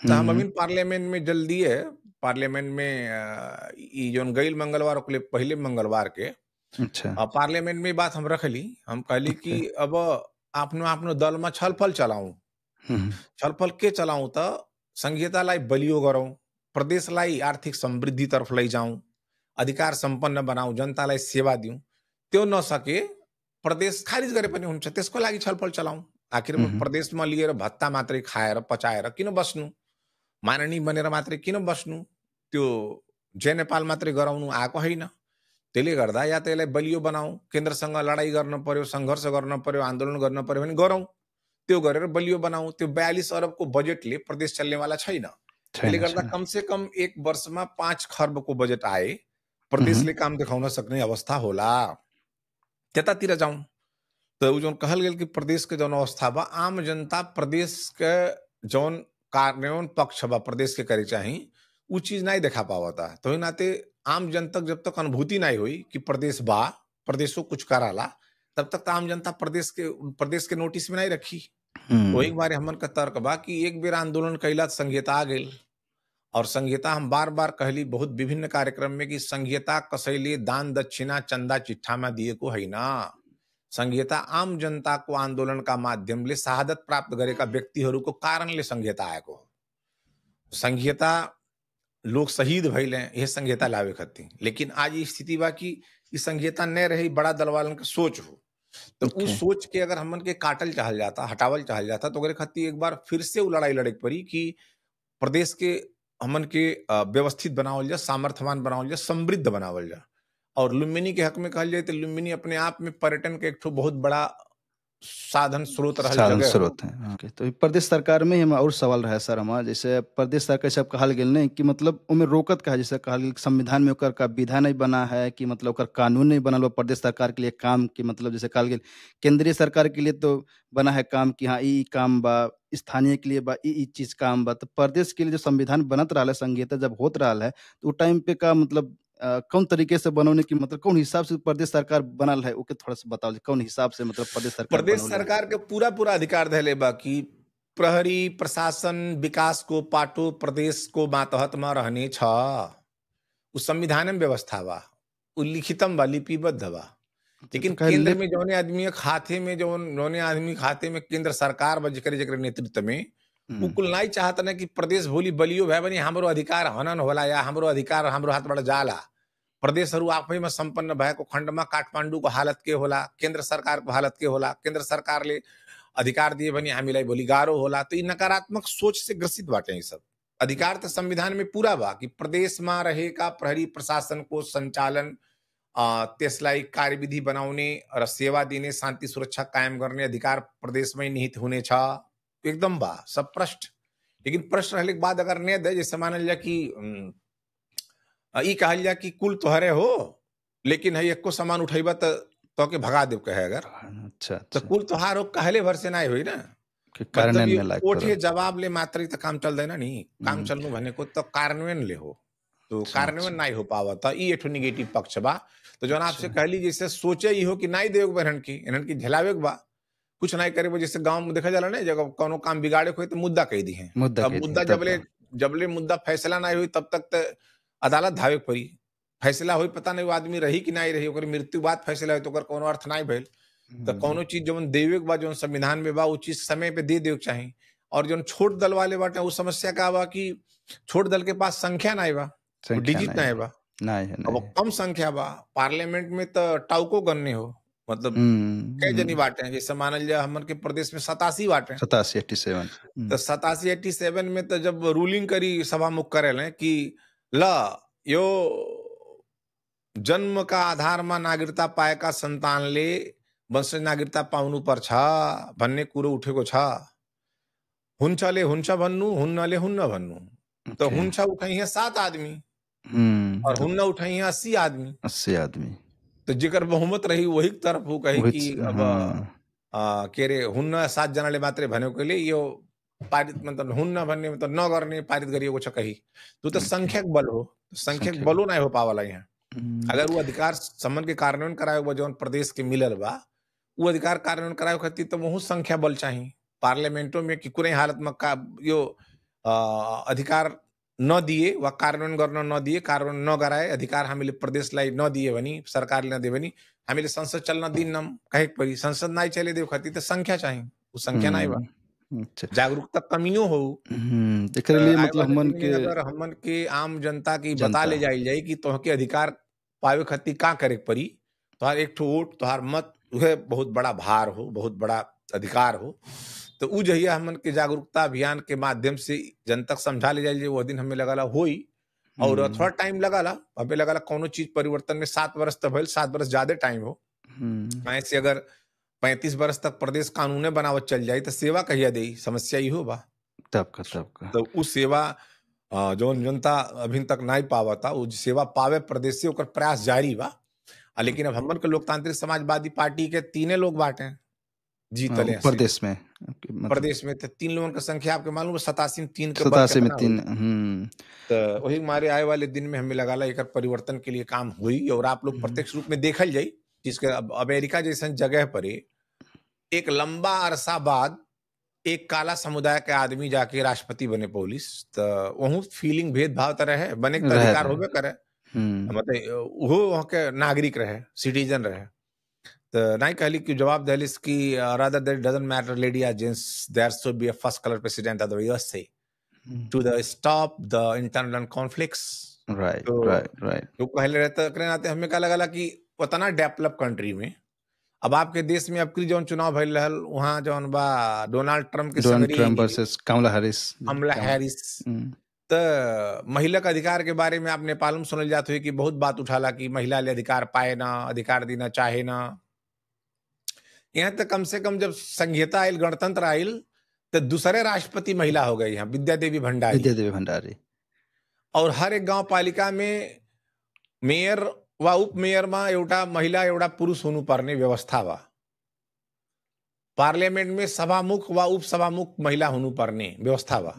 त हम हुँ, अभी पार्लियामेंट में जल्दीए, पार्लियामेंट में ई जौन गइल मंगलवार ओकले पहिले मंगलवार के अच्छा। पार्लियामेंट में बात हम रखली। हम कहली कि ओके। अब आपनो दल में छलफल चलाऊं। हुँ, हुँ। छलफल के चलाऊं त संघीयतालाई बलियो गरौं, प्रदेशलाई आर्थिक समृद्धि तर्फ लैजाऊं, अधिकार सम्पन्न बनाऊं, जनतालाई सेवा दिऊं। त्यो नसके प्रदेश खारिज गरे पनि हुन्छ, त्यसको लागि छलफल चलाऊं। हुँ, आखिरमा हुँ। प्रदेशमा लिएर भत्ता मात्रै खाएर पचाएर किन बस्नु? माननीय बनेर मात्रै किन बस्नु? त्यो जय नेपाल मात्रै गराउनु आएको होइन। त्यसले गर्दा या त यसलाई बलियो बनाऊं, केन्द्रसँग लडाईँ गर्न पर्यो, सङ्घर्ष गर्न पर्यो, आन्दोलन गर्न पर्यो भने गरौँ। त्यो गरेर बलियो बनाऊँ। त्यो 42 अरबको बजेटले प्रदेश चल्नेवाला छैन। त्यसले छैन, गर्दा छैन। कम से कम 1 वर्षमा 5 खर्बको बजेट आए, हुँ, हुँ। प्रदेशले काम देखाउन सक्ने अवस्था होला। त्यतातिर जाऊँ। त उ जौन कहल गेल कि प्रदेश के जौन अवस्था बा, आम जनता प्रदेश के जौन कार्यान्वयन पक्ष बा प्रदेश के करे चाही, उ चीज़ नहीं देखा पावता। तो ओहि नाते आम जनता जब तक अनुभूति नहीं हुई कि प्रदेश बा, प्रदेशो कुछ कराला, तब तक त आम जनता प्रदेश के नोटिस में नहीं रखी। वही हुँ। बारे हमन का तर्क बा कि एक बेर आंदोलन कइला त संघीयता आ गइल। और संघीयता हम बार-बार कहली बहुत विभिन्न कार्यक्रम में कि संघीयता कसैले दान दक्षिणा चंदा चिट्ठामा दिएको होइन। संघीयता आम जनता को आंदोलन का माध्यमले शहादत प्राप्त गरेका व्यक्तिहरूको कारणले संघीयता आएको हो। संघीयता लोग शहीद भइले यह संघीयता लावे खातिर। लेकिन आज ये स्थिति बा कि ई संघीयता न रही, बड़ा दल वालन के सोच हो। तो ओके। उस सोच के अगर हमन के काटल चाहल जाता, हटावल चाहल जाता, तो ओकरे खातिर एक बार फिर से उ लड़ाई लड़े के पड़ी कि प्रदेश के हमन के व्यवस्थित बनावल जा, सामर्थ्यवान बनावल जा, समृद्ध बनावल जा। और लुम्बिनी के हक में कहल जाए तो लुम्बिनी अपने आप में पर्यटन के एक ठो बहुत बड़ा साधन स्रोत रहल साधन जगह हो। स्रोत है। हाँ, तो ई प्रदेश सरकार में हम और सवाल रहे सर हमार, जैसे प्रदेश सरकार सब कहल गेल नहीं कि मतलब उमें रोकत का है, जैसे कहल गेल संविधान में ओकर का विधा नहीं बना है कि मतलब ओकर कानून नहीं बनल बा प्रदेश सरकार के लिए काम की, मतलब जैसे कहल गेल केंद्रीय सरकार के लिए तो बना है काम कि हाँ ई काम बा, स्थानीय के लिए बा ई चीज काम बा, तो प्रदेश के लिए जो संविधान बनत रहा है, संघीयता जब होत रहा है तो उ टाइम पे का मतलब कौन तरीके से बनौने की, मतलब कौन हिसाब से प्रदेश सरकार बनल है, ओके थोड़ा सा बताओ कौन हिसाब से मतलब प्रदेश सरकार प्रदेश बनौले है। सरकार के पूरा पूरा अधिकार धैले बा कि प्रहरी प्रशासन विकास को पाटो प्रदेश को मातहत में रहने छ। उ संविधान में व्यवस्था बा, उ लिखितम बा, लिपिबद्ध बा। लेकिन तो कहे केंद्र ले में जौने आदमी के खाते में जौने आदमी के खाते में केंद्र सरकार बा जेकरे जेकरे नेतृत्व में उ हुँ, कुल नहीं चाहत ना कि प्रदेश भोली बलियो भय बनी हमरो अधिकार हनन होला या हमरो अधिकार हमरो हाथ बड़ा जाला। प्रदेश आपे में संपन्न भएको खंड में काठमांडू को हालत के होला, केंद्र सरकार को हालत के होला, केंद्र सरकार ले अधिकार दिए बनी हामीलाई भोली गारो होला। तो ये नकारात्मक सोच से ग्रसित बाटे। ये सब अधिकार तो संविधान में पूरा बा कि प्रदेश में रहेका प्रहरी प्रशासन को संचालन त्यसलाई कार्यविधि बनाउने र सेवा दिने शान्ति सुरक्षा कायम गर्ने अधिकार प्रदेशमै निहित हुनेछ। एकदम बा सब प्रश्न। लेकिन प्रश्न रहले के बाद अगर नहीं दे, जैसे मानल जा कि ई कहल जा कि कुल तोहरे हो लेकिन है एको सामान उठैबा तो के भगा देव कहे अगर अच्छा, तो अच्छा, कुल तोहार हो कहले भर से नहीं हुई ना। कि मतलब कार्यान्वयन ये में लायक ओठे पड़ल। जवाब ले मात्र तो काम चल देना नहीं, काम हुँ, चलनु भने को तो कार्यान्वयन ले हो, तो अच्छा, कार्यान्वयन अच्छा, नहीं हो पावा था। ये एठो निगेटिव पक्ष बा। तो जो आपसे अच्छा, कहली जैसे सोचे ही हो कि नहीं देव बहन की इन्हन की झेलावे के बा, कुछ नहीं करे वो। जैसे गांव में देखा जाला ना, जब कोनो काम बिगाड़े को तो मुद्दा कह दी है। मुद्दा अब कह दी मुद्दा तब जबले का। जबले मुद्दा फैसला नहीं हुई तब तक तो अदालत धावे के पड़ी। फैसला हुई पता नहीं वो आदमी रही कि नहीं रही, ओकर मृत्यु बाद फैसला हुई तो ओकर कोनो अर्थ नहीं भइल। तो हुँ, कोनो चीज जवन देवे के बा जवन संविधान में बा वो चीज समय पे दे देवे के चाही। और जवन छोट दल वाले बाटे वो समस्या का बा कि छोट दल के पास संख्या नहीं बा, वो संख्या डिजिट नहीं नहीं है, बा। नहीं है, अब नहीं वो है। कम संख्या बा, पार्लियामेंट में तो टाउको गन्ने हो, मतलब हुँ, कई जनी हुँ, बाटे हैं। जैसे मानल जाए हमन के प्रदेश में 87 बाटे हैं। 87, 87 तो हुँ, 87-87 में तो जब रूलिंग करी सभा मुख करेले कि ला यो जन्म का आधार में नागरिकता पाएका संतानले वंशज नागरिकता पाउनु पर्छ भन्ने कुरो उठेको छ। हुन्छले हुन्छ भन्नु, हुन्नले हुन्न भन्नु। तो ओके। हुन्छ उठाइए 7 आदमी हुँ, और तो हुन्न उठाइए 80 आदमी। 80 आदमी, तो जेकर बहुमत रही वही तरफ वो कही वही कि च अब हाँ, के अरे हुन्न 7 जनाले मात्रै भनेकोले यो पारित मतलब हुन्न भन्ने मतलब नगर्ने पारित गरिएको छ कही। त्यो त ओके, संख्यक बल हो, संख्यक संख्या बलो नहीं हो पावला यहाँ। हुँ, अगर वो अधिकार सम्मन के कार्यान्वयन कराए बा जौन प्रदेश के मिलल बा, वो अधिकार कार्यान्वयन कराए खातिर तो वहु संख्या बल चाहिए। पार्लियामेंटो में कि कुनै हालत में का यो अधिकार न दिए वा कार्यान्वयन गर्न नदिए, कार्यान्वयन नगराए, अधिकार हामीले प्रदेशलाई नदिए भनी, सरकारले नदिए भनी हामीले संसद चल्न दिन्नम कहेक परी। संसद नहीं चले देव खातिर तो संख्या चाहिए, वो संख्या नहीं बा। हुँ, अच्छा, जागरूकता कमियों हो। एकरे लिए आए मतलब वाले हमन दिन के में अगर हमन के आम जनता की बता जनता ले जाई जाई कि तोहके अधिकार पावे खातिर का करे के पड़ी, तोहार एक ठो वोट तोहार मत उहे बहुत बड़ा भार हो, बहुत बड़ा अधिकार हो। तो उ जहिया हमन के जागरूकता अभियान के माध्यम से जन तक समझा ले जाई वो दिन हमें लगला होई। और थोड़ा हुँ, टाइम लगला, हमें लगला कोनो चीज परिवर्तन में 7 वर्ष तो भइल, 7 वर्ष ज्यादा टाइम हो। हुँ, ऐसे अगर 35 वर्ष तक प्रदेश कानूने बनावत चल जाई तो सेवा कहिया देई, समस्या इहो बा। तब का, तो उ सेवा जौन जनता अभी तक नहीं पावता उ सेवा पावे प्रदेश से ओकर प्रयास जारी बा। लेकिन अब हमन के लोकतांत्रिक समाजवादी पार्टी के 3 लोग बाटे जीतले हैं सीट। प्रदेश में मतलब प्रदेश में तो 3 लोगन के संख्या आपके मालूम है 87 में 3 के बल 87 में कितना हुई। 3 तो वही मारे आए वाले दिन में हमें लगाला एकर परिवर्तन के लिए काम हुई। और आप लोग प्रत्यक्ष रूप में देखल जाई जिसके अब अमेरिका जैसन जगह पर एक लंबा अरसा बाद एक काला समुदाय के आदमी जाके राष्ट्रपति बने पुलिस। तो वहू फीलिंग भेदभाव तो रहे, बने के तो अधिकार रहे। होबे करे, हुँ, मतलब वो वहाँ के नागरिक रहे, सिटीजन रहे। तो नहीं कहली कि जवाब दहलिस कि rather that it doesn't matter lady or gents, there should be a first color president of the USA hmm, to the stop the internal conflicts। Right, तो राइट, राइट। वो पहले रहता करे नाते हमें का लगला कि उतना डेवलप कंट्री में अब आपके देश में अब की जौन चुनाव भइल रहल वहाँ जौन बा डोनाल्ड ट्रम्प के डोनाल्ड सगरी ट्रम्प वर्सेस कमला हैरिस कमला कम हैरिस हुँ, त महिला के अधिकार के बारे में आप नेपाल में सुनल जात हुई कि बहुत बात उठाला कि महिला ले अधिकार पाए ना, अधिकार देना चाहे ना। यहाँ तक कम से कम जब संघीयता आयल, गणतंत्र आयल, तो दूसरे राष्ट्रपति महिला हो गई यहाँ, विद्या देवी भंडारी। विद्या देवी भंडारी। और हर एक गांव पालिका में मेयर वा उपमेयर में एउटा महिला एउटा पुरुष हुनुपर्ने व्यवस्था बा। पार्लियामेंट में सभामुख वा उपसभामुख महिला हुनुपर्ने व्यवस्था बा।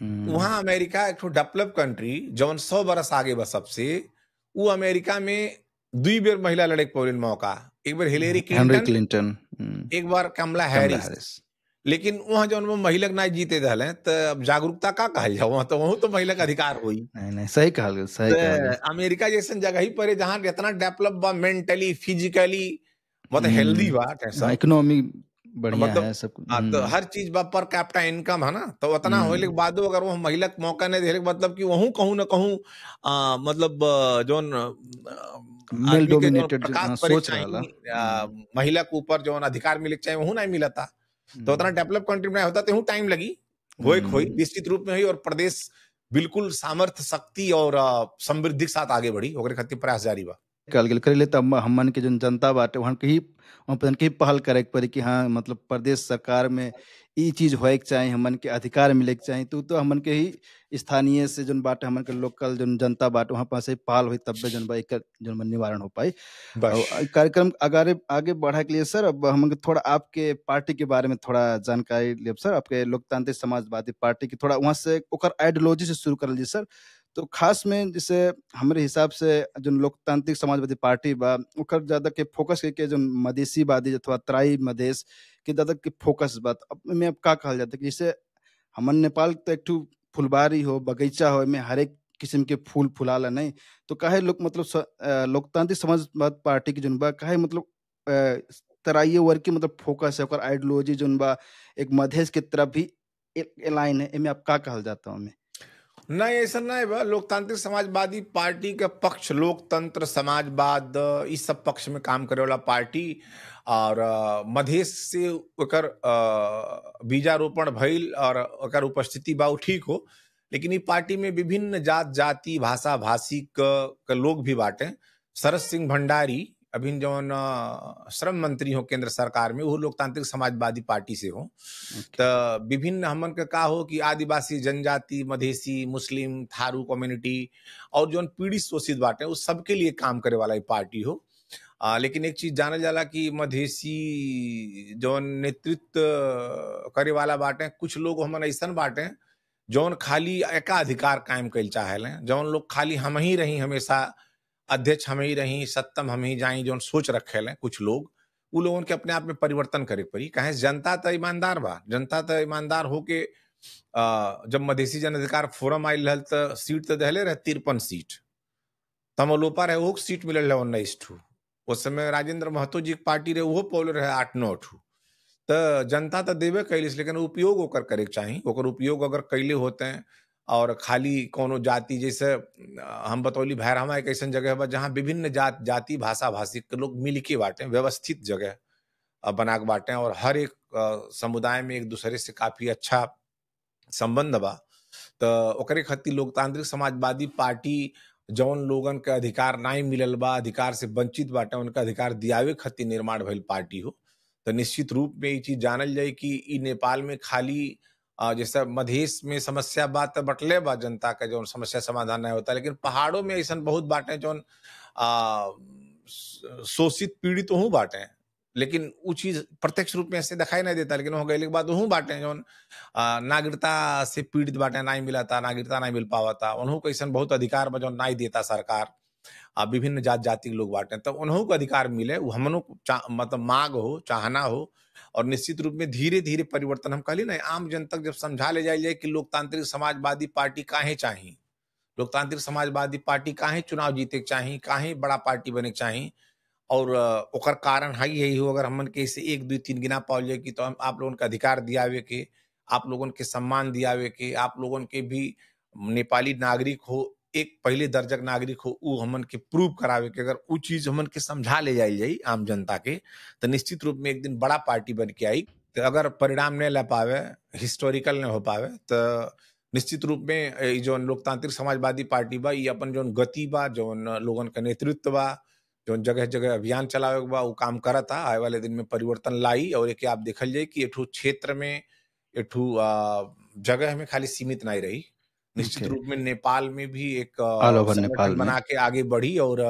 वहां अमेरिका एक डेवलप कंट्री जौन 100 बरस आगे बा सबसे, वो अमेरिका में 2 बेर महिला लड़े के पौलिन मौका, एक बार हिलेरी क्लिंटन, एक बार कमला हैरिस। लेकिन वहां जौन वो महिला ना जीते दल तो अब जागरूकता का कहल जाओ, वहां तो महिला का अधिकार हुई। नहीं सही कहल, सही कहल। अमेरिका जैसे जगह ही पर जहां इतना डेवलप बा, मेंटली फिजिकली मतलब हेल्दी बा, इकोनॉमी बढ़िया मतलब है सब। तो हर चीज बा पर कैपिटा इनकम है ना, तो उतना होले के बादो अगर वो महिला के मौका नहीं दे, मतलब कि वहू कहूं ना कहूं मतलब जोन मेल डोमिनेटेड सोच रहा महिला के ऊपर जो अधिकार मिले चाहिए वहू नहीं मिला था। तो उतना डेवलप कंट्री में होता तो टाइम लगी, होई निश्चित रूप में हुई। और प्रदेश बिल्कुल सामर्थ्य, शक्ति और समृद्धि के साथ आगे बढ़ी, ओकरे खातिर प्रयास जारी बा। कल गेल करे ले तब हमन के जो जनता बाटे वहां के पहल करे के पड़ी कि हाँ मतलब प्रदेश सरकार में ई चीज होए के चाहिए, हमन के अधिकार मिले के चाहिए। तो हमन के ही स्थानीय से जो बाटे, हमन के लोकल जो जनता बाटे वहां पास पहल हुई, तब जन बा एक निवारण हो पाई। कार्यक्रम आगे बढ़ा के लिए सर, अब हम थोड़ा आपके पार्टी के बारे में थोड़ा जानकारी ले सर। आपके लोकतांत्रिक समाजवादी पार्टी की थोड़ा वहां से आइडियोलॉजी से शुरू कर लीजिए सर। तो खास में जैसे हमारे हिसाब से जो लोकतांत्रिक समाजवादी पार्टी बा ओकर ज्यादा के फोकस के जो मधेसीवादी अथवा तराई मधेश के ज्यादा के फोकस बा। अब में अब का कहल जाता है कि जैसे हमन नेपाल तो एक फुलबारी हो, बगीचा हो, में हर एक किस्म के फूल फुलाला नहीं, तो काहे लोग मतलब लोकतांत्रिक समाजवाद पार्टी की जो बा काहे मतलब तराई वर्ग की मतलब फोकस है, आइडियोलॉजी जो बा एक मधेश के तरफ भी लाइन है, इनमें आप का कहल जाता हूँ? नहीं ऐसा नहीं बा। लोकतांत्रिक समाजवादी पार्टी का पक्ष लोकतंत्र, समाजवाद, इस सब पक्ष में काम करे वाला पार्टी। और मधेश से ओकर बीजारोपण भइल और ओकर उपस्थिति बा ठीक हो, लेकिन ये पार्टी में विभिन्न जात जाति भाषा भाषी का लोग भी बाटे। शरद सिंह भंडारी अभी जौन श्रम मंत्री हो केंद्र सरकार में, वो लोकतांत्रिक समाजवादी पार्टी से हो। तो विभिन्न हमन का हो कि आदिवासी जनजाति, मधेसी, मुस्लिम, थारू कम्युनिटी और जौन पीड़ित शोषित बाटे उस सबके लिए काम करे वाला पार्टी हो। लेकिन एक चीज जानल जाला कि मधेसी जौन नेतृत्व करे वाला बाटे, कुछ लोग हमन ऐसा बाटे जौन खाली एकाधिकार कायम कइल चाहेले, जौन लोग खाली हम ही रही, हमेशा अध्यक्ष हम ही रही, सत्तम हम ही जाई, जो सोच रखे हैं कुछ लोग, वो लोगों के अपने आप में परिवर्तन करे पड़ी। कहे जनता तो ईमानदार बा, जनता तो ईमानदार होके जब मधेसी जन अधिकार फोरम आयल रहा तो सीट तो दहले रहे 53 सीट, तमलोपा रहे वो सीट मिलल रहे 19 ठू। उस समय राजेंद्र महतो जी की पार्टी रहे वो पौल रहे 8-9 ठू। तो जनता तो देवे कैलिस, लेकिन उपयोग ओकर करे चाहिए। ओकर उपयोग अगर कैले होते हैं और खाली कोनो जाति, जैसे हम बतौली भैरहवा एक ऐसा जगह बा जहाँ विभिन्न जाति भाषा भाषी के लोग मिल के बांटे, व्यवस्थित जगह बना के बांटे और हर एक समुदाय में एक दूसरे से काफी अच्छा संबंध बा। तो ओकरे खातिर लोकतांत्रिक समाजवादी पार्टी जौन लोगन के अधिकार नहीं मिलल बा, अधिकार से वंचित बाटे, उनका अधिकार दियावे खातिर निर्माण भइल पार्टी हो। तो निश्चित रूप में ये चीज जानल जाए कि ई नेपाल में खाली जैसे मधेश में समस्या बात बटले बा, जनता का जो समस्या समाधान नहीं होता, लेकिन पहाड़ों में ऐसा बहुत बाटे जो शोषित पीड़ित तो हूँ बाटे, लेकिन वो चीज प्रत्यक्ष रूप में ऐसे दिखाई नहीं देता। लेकिन हो गए के बाद वहू बाटे जो नागरिकता से पीड़ित बाटे, नहीं मिला था, नागरिकता नहीं मिल पावा था, उन्हों को ऐसा बहुत अधिकार जो नहीं देता सरकार। विभिन्न जात जाति के लोग बांटे, तो उन्हों को अधिकार मिले, वो हमनों मतलब मांग हो, चाहना हो। और निश्चित रूप में धीरे धीरे परिवर्तन हम कहली ना, आम जनता जब समझा ले जाए कि लोकतांत्रिक समाजवादी पार्टी काहे चाहिए, लोकतांत्रिक समाजवादी पार्टी काहे चुनाव जीते चाहिए, काहे बड़ा पार्टी बने चाहिए, और ओकर कारण है यही हो। अगर हमन के इसे 1 2 3 गिना पाओ जाए कि तो हम आप लोगों का अधिकार दियावे के, आप लोगों के सम्मान दियावे के, आप लोगों के भी नेपाली नागरिक हो, एक पहले दर्जक नागरिक हो, वो हमन के प्रूव करावे के, अगर वो चीज हमन के समझा ले जाई आम जनता के, तो निश्चित रूप में एक दिन बड़ा पार्टी बन के आई। तो अगर परिणाम नहीं ला पावे, हिस्टोरिकल नहीं हो पावे, तो निश्चित रूप में ई जौन लोकतांत्रिक समाजवादी पार्टी बा, ई अपन जौन गति बा, जौन लोगन का नेतृत्व बा, जौन जगह-जगह अभियान चलावे के बा, उ काम करता। आए वाले दिन में परिवर्तन लाई और एके आप देखल जाई कि एठू क्षेत्र में, एठू जगह में खाली सीमित नहीं रही। निश्चित ओके। रूप में नेपाल में भी एक ऑल ओवर नेपाल संगठन में। बना के आगे बढ़ी और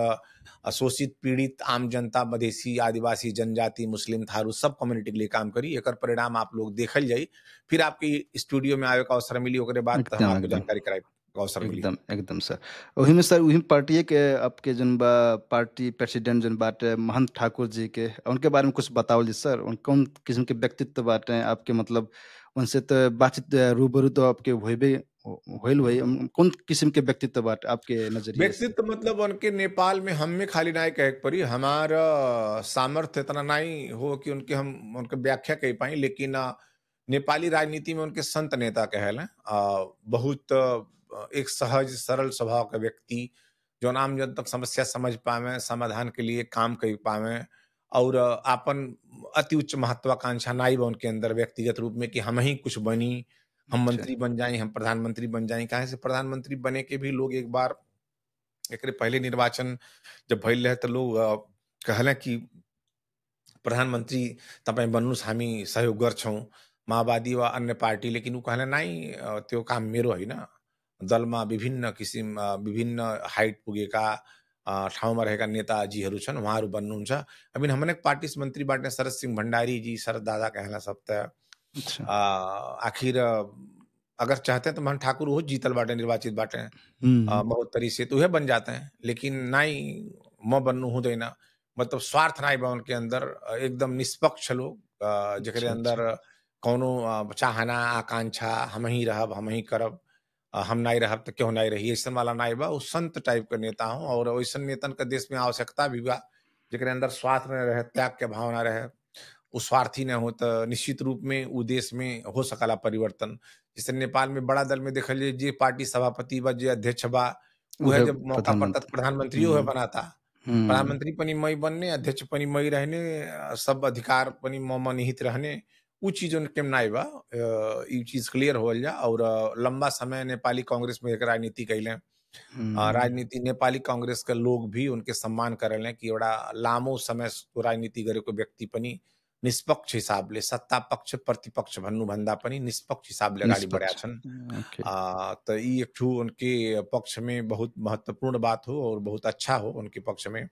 शोषित, पीड़ित आम जनता, मधेसी, आदिवासी, जनजाति, मुस्लिम, थारू सब कम्युनिटी के लिए काम करी। एकर परिणाम आप लोग देखल जाई। फिर आपके स्टूडियो में आवे का अवसर मिली, ओकरे बाद हम एकदम, आपको एकदम। जानकारी कराए का अवसर मिली। एकदम, एकदम सर। ओही में सर ओही पार्टिए के आपके जौन बा पार्टी प्रेसिडेंट जौन बाटे महंत ठाकुर जी के, उनके बारे में कुछ बतावल जी सर? उन कौन किस्म के व्यक्तित्व बाटे आपके, मतलब उनसे तो बातचीत रूबरू तो आपके होइबे होइल होई। कौन किस्म के व्यक्तित्व बाटे आपके नज़रिए से? व्यक्तित्व मतलब उनके नेपाल में हम में खाली नाई कहे के पड़ी, हमारा सामर्थ्य इतना नहीं हो कि उनके हम उनके व्याख्या कह पाई, लेकिन नेपाली राजनीति में उनके संत नेता कहल। बहुत एक सहज सरल स्वभाव का व्यक्ति, जो आम जन तक समस्या समझ पावे, समाधान के लिए काम कर पावे और आपन अति उच्च महत्वाकांक्षा नाई बा उनके अंदर व्यक्तिगत रूप में कि हम ही कुछ बनी, हम अच्छा, मंत्री बन जाएं, हम प्रधानमंत्री बन जाएं। काहे से प्रधानमंत्री बने के भी लोग एक बार एकरे पहले निर्वाचन जब भइल रहे तो लोग कहले कि प्रधानमंत्री तपाईँ बन्नुहोस्, हामी सहयोग गर्छौँ, माओवादी वा अन्य पार्टी। लेकिन ऊ कहले नाही, त्यो काम मेरो होइन। दलमा विभिन्न किसिम विभिन्न हाइट पुगेका ठाउँमा रहेका नेताजीहरू छन्, उहाँहरू बन्नुहुन्छ। अबिन हमने पार्टी से मंत्री बाटे शरद सिंह भण्डारी जी, शरद दादा कहला सब त अच्छा। आखिर अगर चाहते हैं तो मोहन ठाकुर वो जीतल बाटे, निर्वाचित बाटे हुँ, महोत्तरी से, तो उहे बन जाते हैं। लेकिन नाई म बन्नु हुँदैन। मतलब स्वार्थ नाई बा उनके अंदर, एकदम निष्पक्ष लोग जेकरे अच्छा, अच्छा। अंदर कौनो चाहना, आकांक्षा हम ही रहब, हम ही करब, हम नाई रहब त क्यों नाई रही, अइसन वाला नाई बा। उ संत टाइप के नेता हों और वैसन नेतन के देश में आवश्यकता भी बा, जेकरे अंदर स्वार्थ न रहे, त्याग के भावना रहे, उ स्वार्थी न हो त निश्चित रूप में उ देश में हो सकला परिवर्तन। जैसे नेपाल में बड़ा दल में देखल जाए, जे पार्टी सभापति बा, जे अध्यक्ष बा, उहे उहे जब मौका पड़ता त प्रधानमंत्री। प्रधानमंत्री उहे हुँ, बनाता। हुँ। प्रधानमंत्री पनि मई बनने, अध्यक्ष पनि मई रहने, सब अधिकार पनि म निहित रहने। उ चीज़ उनके में नाई बा। ई चीज़ क्लियर होवल जा और लंबा समय नेपाली कांग्रेस में एक राजनीति कइले। हुँ, राजनीति नेपाली कांग्रेस के लोग भी उनके सम्मान करेले कि एउटा लामो समय राजनीति गरेको व्यक्ति पनि निष्पक्ष हिसाबले सत्ता पक्ष प्रतिपक्ष भन्नुभन्दा पनि निष्पक्ष हिसाबले अगाडि बढ्या निष्पक्ष। छन्। ओके। त यी एक ठो उनके पक्ष में बहुत महत्वपूर्ण बात हो और बहुत अच्छा हो उनके पक्ष में,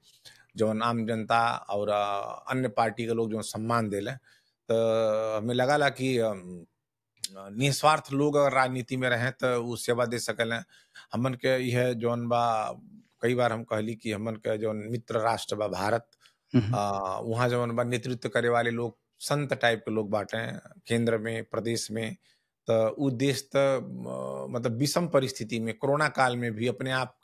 जौन आम जनता और अन्य पार्टी के लोग जो सम्मान देले। त हमें लगाला कि निस्वार्थ लोग अगर राजनीति में रहें तो उ सेवा दे सकेलें। हमन के यह जौन बा, कई बार हम कहली कि हमन के जौन मित्र राष्ट्र बा भारत, हुँ, हुँ। वहाँ जौन बा नेतृत्व करे वाले लोग संत टाइप के लोग बाटे केंद्र में, प्रदेश में। त उ देश त मतलब विषम परिस्थिति में कोरोना काल में भी अपने आप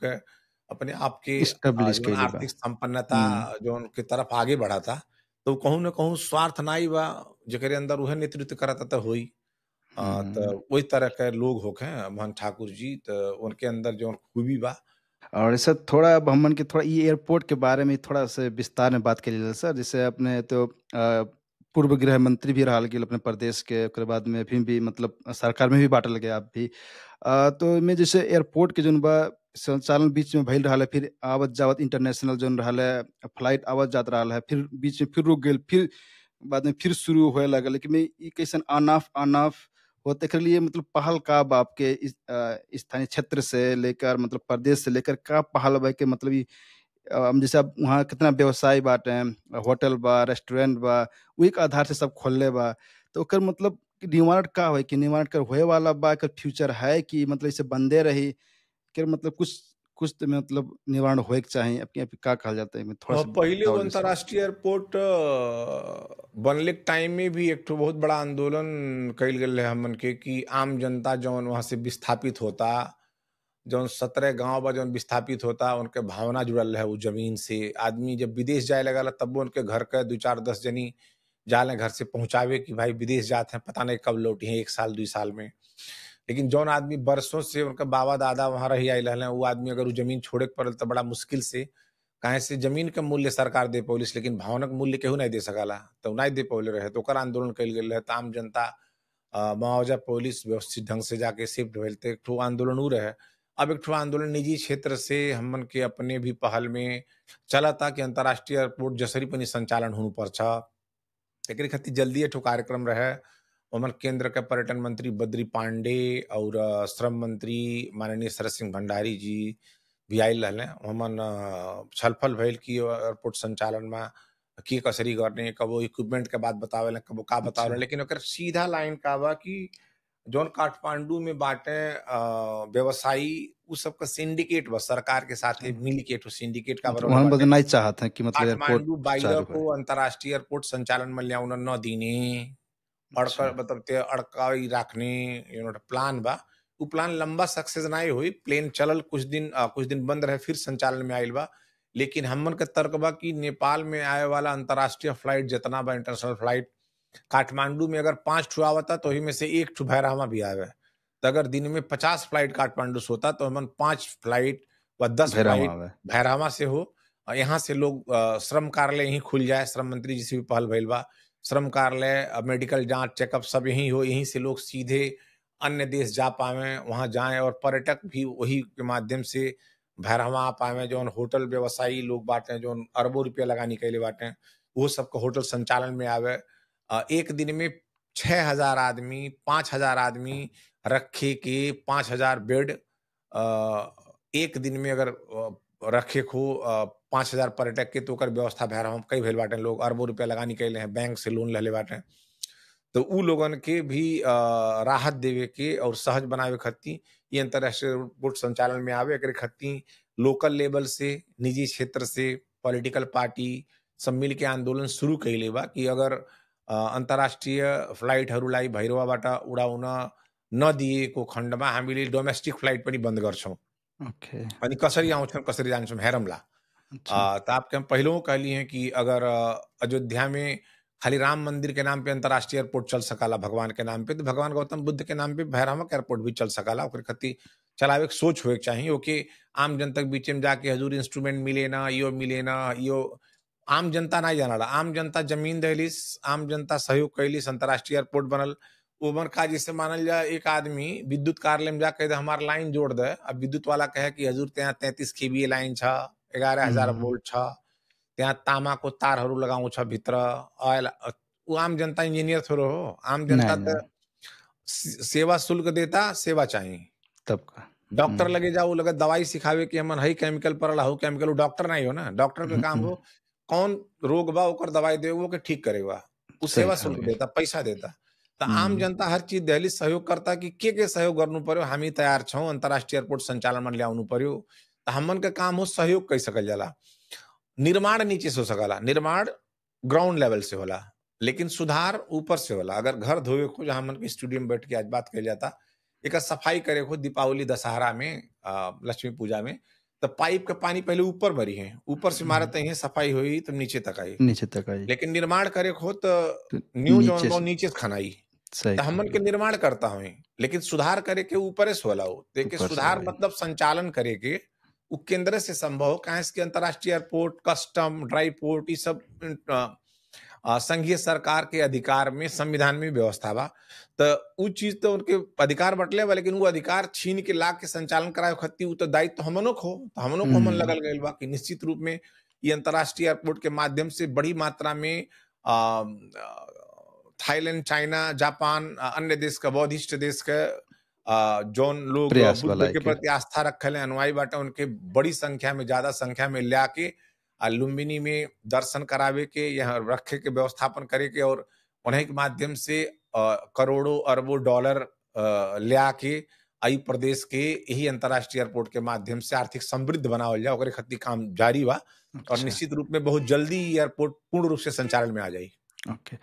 के एस्टेब्लिश जौन कइले बा। आर्थिक संपन्नता हुँ, जौन के तरफ आगे बढ़ा था, तो कहूँ न कहूँ स्वार्थ नाई बा, जेकरे अंदर उहे नेतृत्व करता त होई। हुँ। त वही तरह के लोग होखें मोहन ठाकुर जी, त उनके अंदर जौन खूबी बा। और सर थोड़ा अब हमन के थोड़ा ई एयरपोर्ट के बारे में थोड़ा-सा विस्तार में बात कइल जाए सर। जैसे अपने तो पूर्व गृह मंत्री भी रहल गेल अपने प्रदेश के, ओकरे बाद में भी मतलब सरकार में भी बाटल गए आप भी। तो एमे जैसे एयरपोर्ट के जौन बा संचालन बीच में भइल रहल है, फिर आवत-जावत इंटरनेशनल जौन रहल है, फ्लाइट आवत-जात रहल है, फिर बीच में फिर रुक गेल, फिर बाद में फिर शुरू होए लागल। लेकिन में ई कैसन ऑन ऑफ होत एकरे लिए मतलब पहल का बा आपके स्थानीय क्षेत्र से लेकर मतलब प्रदेश से लेकर का पहल बा के मतलब ई जैसे अब वहाँ कितना व्यवसाय बाटे, होटल बा, रेस्टोरेंट बा, वही के आधार से सब खोलले बा। तो ओकर मतलब कि निवारण का होई कि निवारण कर होए वाला बा, एकर फ्यूचर है कि मतलब ऐसे बंदे रही? के मतलब कुछ कुछ तो मतलब निवारण होए के चाही। आपके का कहल जाता है? एमे थोड़ा-सा पहिले वो बतावल जाए सर। अंतर्राष्ट्रीय एयरपोर्ट बनले के टाइम में भी एक ठो बहुत बड़ा आंदोलन कइल गेल रहे हमन के कि आम जनता जौन वहाँ से विस्थापित होता, जौन 17 गाँव बा जौन विस्थापित होता, उनके भावना जुड़ल रहे उ जमीन से। आदमी जब विदेश जाए लगला तब्बो उनके घर के 2, 4, 10 जनी जाले घर से पहुँचावे कि भाई विदेश जात हैं, पता नहीं कब लौटिहे, 1 साल, 2 साल में। लेकिन जौन आदमी बरसों से उनका बाबा-दादा वहाँ रही आइल रहले, उ आदमी अगर उ जमीन छोड़े के पड़ल त बड़ा मुश्किल से, काहे से जमीन के मूल्य सरकार दे पौलिस, लेकिन भावना के मूल्य केहू नहीं दे सकला, तो नहीं दे पौले रहे, तो ओकर आंदोलन कइल गेल रहे। त आम जनता मुआवजा पुलिस व्यवस्थित ढंग से जाके शिफ्ट भइल। त एक ठो आंदोलन उ रहे। अब एक ठो आंदोलन निजी क्षेत्र से हमन के अपने भी पहल में चलता कि अंतर्राष्ट्रीय एयरपोर्ट जसरी पनि संचालन हुनुपर्छ। एकरे खातिर जल्दी एक ठो कार्यक्रम रहे। ओमन केंद्र के पर्यटन मंत्री बद्री पांडे और श्रम मंत्री माननीय शरद सिंह भंडारी जी भी आइल रहले। ओमन छलफल भइल कि एयरपोर्ट संचालन में के कसरी गर्ने, कबो इक्विपमेंट के बात बतावेला, कबो का बतावेला। अच्छा। लेकिन ओकर सीधा लाइन का बा कि जौन काठमांडू में बाटे व्यवसायी उ सबका सिंडिकेट बा सरकार के साथे अच्छा। मिल के एक ठो सिंडिकेट का मतलब बनवले वहाँ बाटे। बदलना ही चाहते हैं कि मतलब एयरपोर्ट काठमांडू बाहिर चालू को है। अंतर्राष्ट्रीय एयरपोर्ट संचालन में ल्याउन नदिने, अच्छा। मतलब त्यो अड्काई राख्ने एउटा प्लान बा। उ प्लान लंबा सक्सेस नाहीं होई। प्लेन चलल कुछ दिन बंद रहे, फिर संचालन में आइल बा। लेकिन हमन के तर्क बा कि नेपाल में आए वाला अंतर्राष्ट्रीय फ्लाइट जितना बा, इंटरनेशनल फ्लाइट, काठमांडू में अगर 5 ठो आवता तो ओही में से 1 ठो भैरहवा भी आवे। तो अगर दिन में 50 फ्लाइट काठमांडू से होता तो हमन 5 फ्लाइट व 10 भैरवा फ्लाइट में। भैरहवा से हो। यहाँ से लोग श्रम कार्यालय यहीं खुल जाए, श्रम मंत्री जी से भी पहल भइल बा। श्रम कार्यालय, मेडिकल जाँच, चेकअप सब यहीं हो, यहीं से लोग सीधे अन्य देश जा पावें, वहाँ जाएँ और पर्यटक भी वही के माध्यम से भैरहवा आ पावें। जौन होटल व्यवसायी लोग बाटे, जौन अरबों रुपया लगानी कइले बाटे, वो सबको होटल संचालन में आवे। एक दिन में 6000 आदमी, 5000 आदमी रखे के 5000 बेड एक दिन में अगर रखे को 5000 पर्यटक के तो ओकर व्यवस्था भैरहवा में कई भइल बाटे। लोग अरबों रुपया लगानी कइले हैं, बैंक से लोन लेले बाटे। तो उ लोगन के भी राहत देवे के और सहज बनावे खातिर ये अंतर्राष्ट्रीय एयरपोर्ट संचालन में आवे। एकरे खातिर लोकल लेवल से, निजी क्षेत्र से, पॉलिटिकल पार्टी सब मिल के आंदोलन शुरू कइले बा कि अगर अंतर्राष्ट्रीय फ्लाइटहरूलाई भैरवाबाट उडाउन नदिएको खण्डमा हामीले डोमेस्टिक फ्लाइट पनि बन्द गर्छौँ। ओके। अनि कसरी आउँछन्, कसरी जान्छौँ हेरौँला। अच्छा। तो आपके हम पहिलों कहली हैं कि अगर अयोध्या में खाली राम मंदिर के नाम पे अंतर्राष्ट्रीय एयरपोर्ट चल सकाला भगवान के नाम पे, तो भगवान गौतम बुद्ध के नाम पे भैरहवा के एयरपोर्ट भी चल सकाला। ओकरे खातिर चलावे के सोच होए के चाही। ओके आम जनता के बीच में जाके हजूर इंस्ट्रूमेंट मिले ना, यो आम जनता नहीं जानला। आम जनता जमीन देलिस, आम जनता सहयोग कैलिस, अंतर्राष्ट्रीय एयरपोर्ट बनल। ओमन का जैसे मानल जाए एक आदमी विद्युत कार्यालय में जाके हमार लाइन जोड़ दे। अब विद्युत वाला कहे कि हजूर त्यहाँ 33 केवीए लाइन छ, 11000 हुँ। वोल्ट छ, त्यहाँ तामाको तारहरू लगाउँछ भित्र। उ आम जनता इंजीनियर थोड़े हो। आम जनता नहीं, त नहीं। सेवा शुल्क देता, सेवा चाहिए। तब का। डॉक्टर हुँ। लगे जाओ, लगे दवाई सिखावे कि हमन हई केमिकल पड़ल, हउ केमिकल, उ डॉक्टर नहीं हो ना। डॉक्टर के हुँ, काम हुँ। हो कौन रोग बा ओकर दवाई देवे, ओके ठीक करेगा। उ सही सेवा शुल्क कहल। देता, पैसा देता। त आम हुँ। जनता हर चीज देहली सहयोग करता कि के सहयोग गर्नु पर्यो, हामी तयार छौं, अंतर्राष्ट्रीय एयरपोर्ट संचालन में ल्याउनु पर्यो। त हमन के काम हो सहयोग कइ सकल जाला। निर्माण नीचे से हो सकला, निर्माण ग्राउंड लेवल से होला, लेकिन सुधार ऊपर से होला। अगर घर धोवे को जहाँ हमन के स्टूडियो में बैठ के आज बात कइल जाता, एकर सफाई करे को दीपावली, दशहरा में, लक्ष्मी पूजा में, तो पाइप का पानी पहले ऊपर भरी है, ऊपर से मारत हुँ। है, सफाई हुई तो नीचे तक आई। नीचे तक आई। लेकिन निर्माण करे को तो तो न्यू नीचे जौन बा से नीचे से खनाई। सही तो हमन के कहल। निर्माण करता हुई, लेकिन सुधार करे के ऊपरे से होला हो। देखे ऊपर से सुधार आई। मतलब संचालन करे के उ केंद्र से संभव हो। काहे कि अंतर्राष्ट्रीय एयरपोर्ट, कस्टम, ड्राई पोर्ट, ये सब संघीय सरकार के अधिकार में, संविधान में व्यवस्था बा। तो उ चीज तो उनके अधिकार बटले बा, लेकिन वो अधिकार छीन के ला के संचालन कराए खातिर उ तो दायित्व हमनो को हो। तो हमनो को मन हुँ। लगल गइल बा कि निश्चित रूप में ये अंतर्राष्ट्रीय एयरपोर्ट के माध्यम से बड़ी मात्रा में थाईलैंड, चाइना, जापान, अन्य देश का बौद्धिस्ट देश के जौन लोग प्रयास बुद्ध वाला के के। प्रति आस्था रखल हैं, अनुयायी बाटे, उनके बड़ी संख्या में, ज्यादा संख्या में ला के लुम्बिनी में दर्शन करावे के, यहाँ रखे के, व्यवस्थापन करे के, और उन्हीं के माध्यम से करोड़ों अरबों डॉलर ल्या के आई प्रदेश के यही अंतर्राष्ट्रीय एयरपोर्ट के माध्यम से आर्थिक समृद्ध बनावल जाए। ओकरे खातिर काम जारी बा और अच्छा। निश्चित रूप में बहुत जल्दी एयरपोर्ट पूर्ण रूप से संचालन में आ जाई। ओके।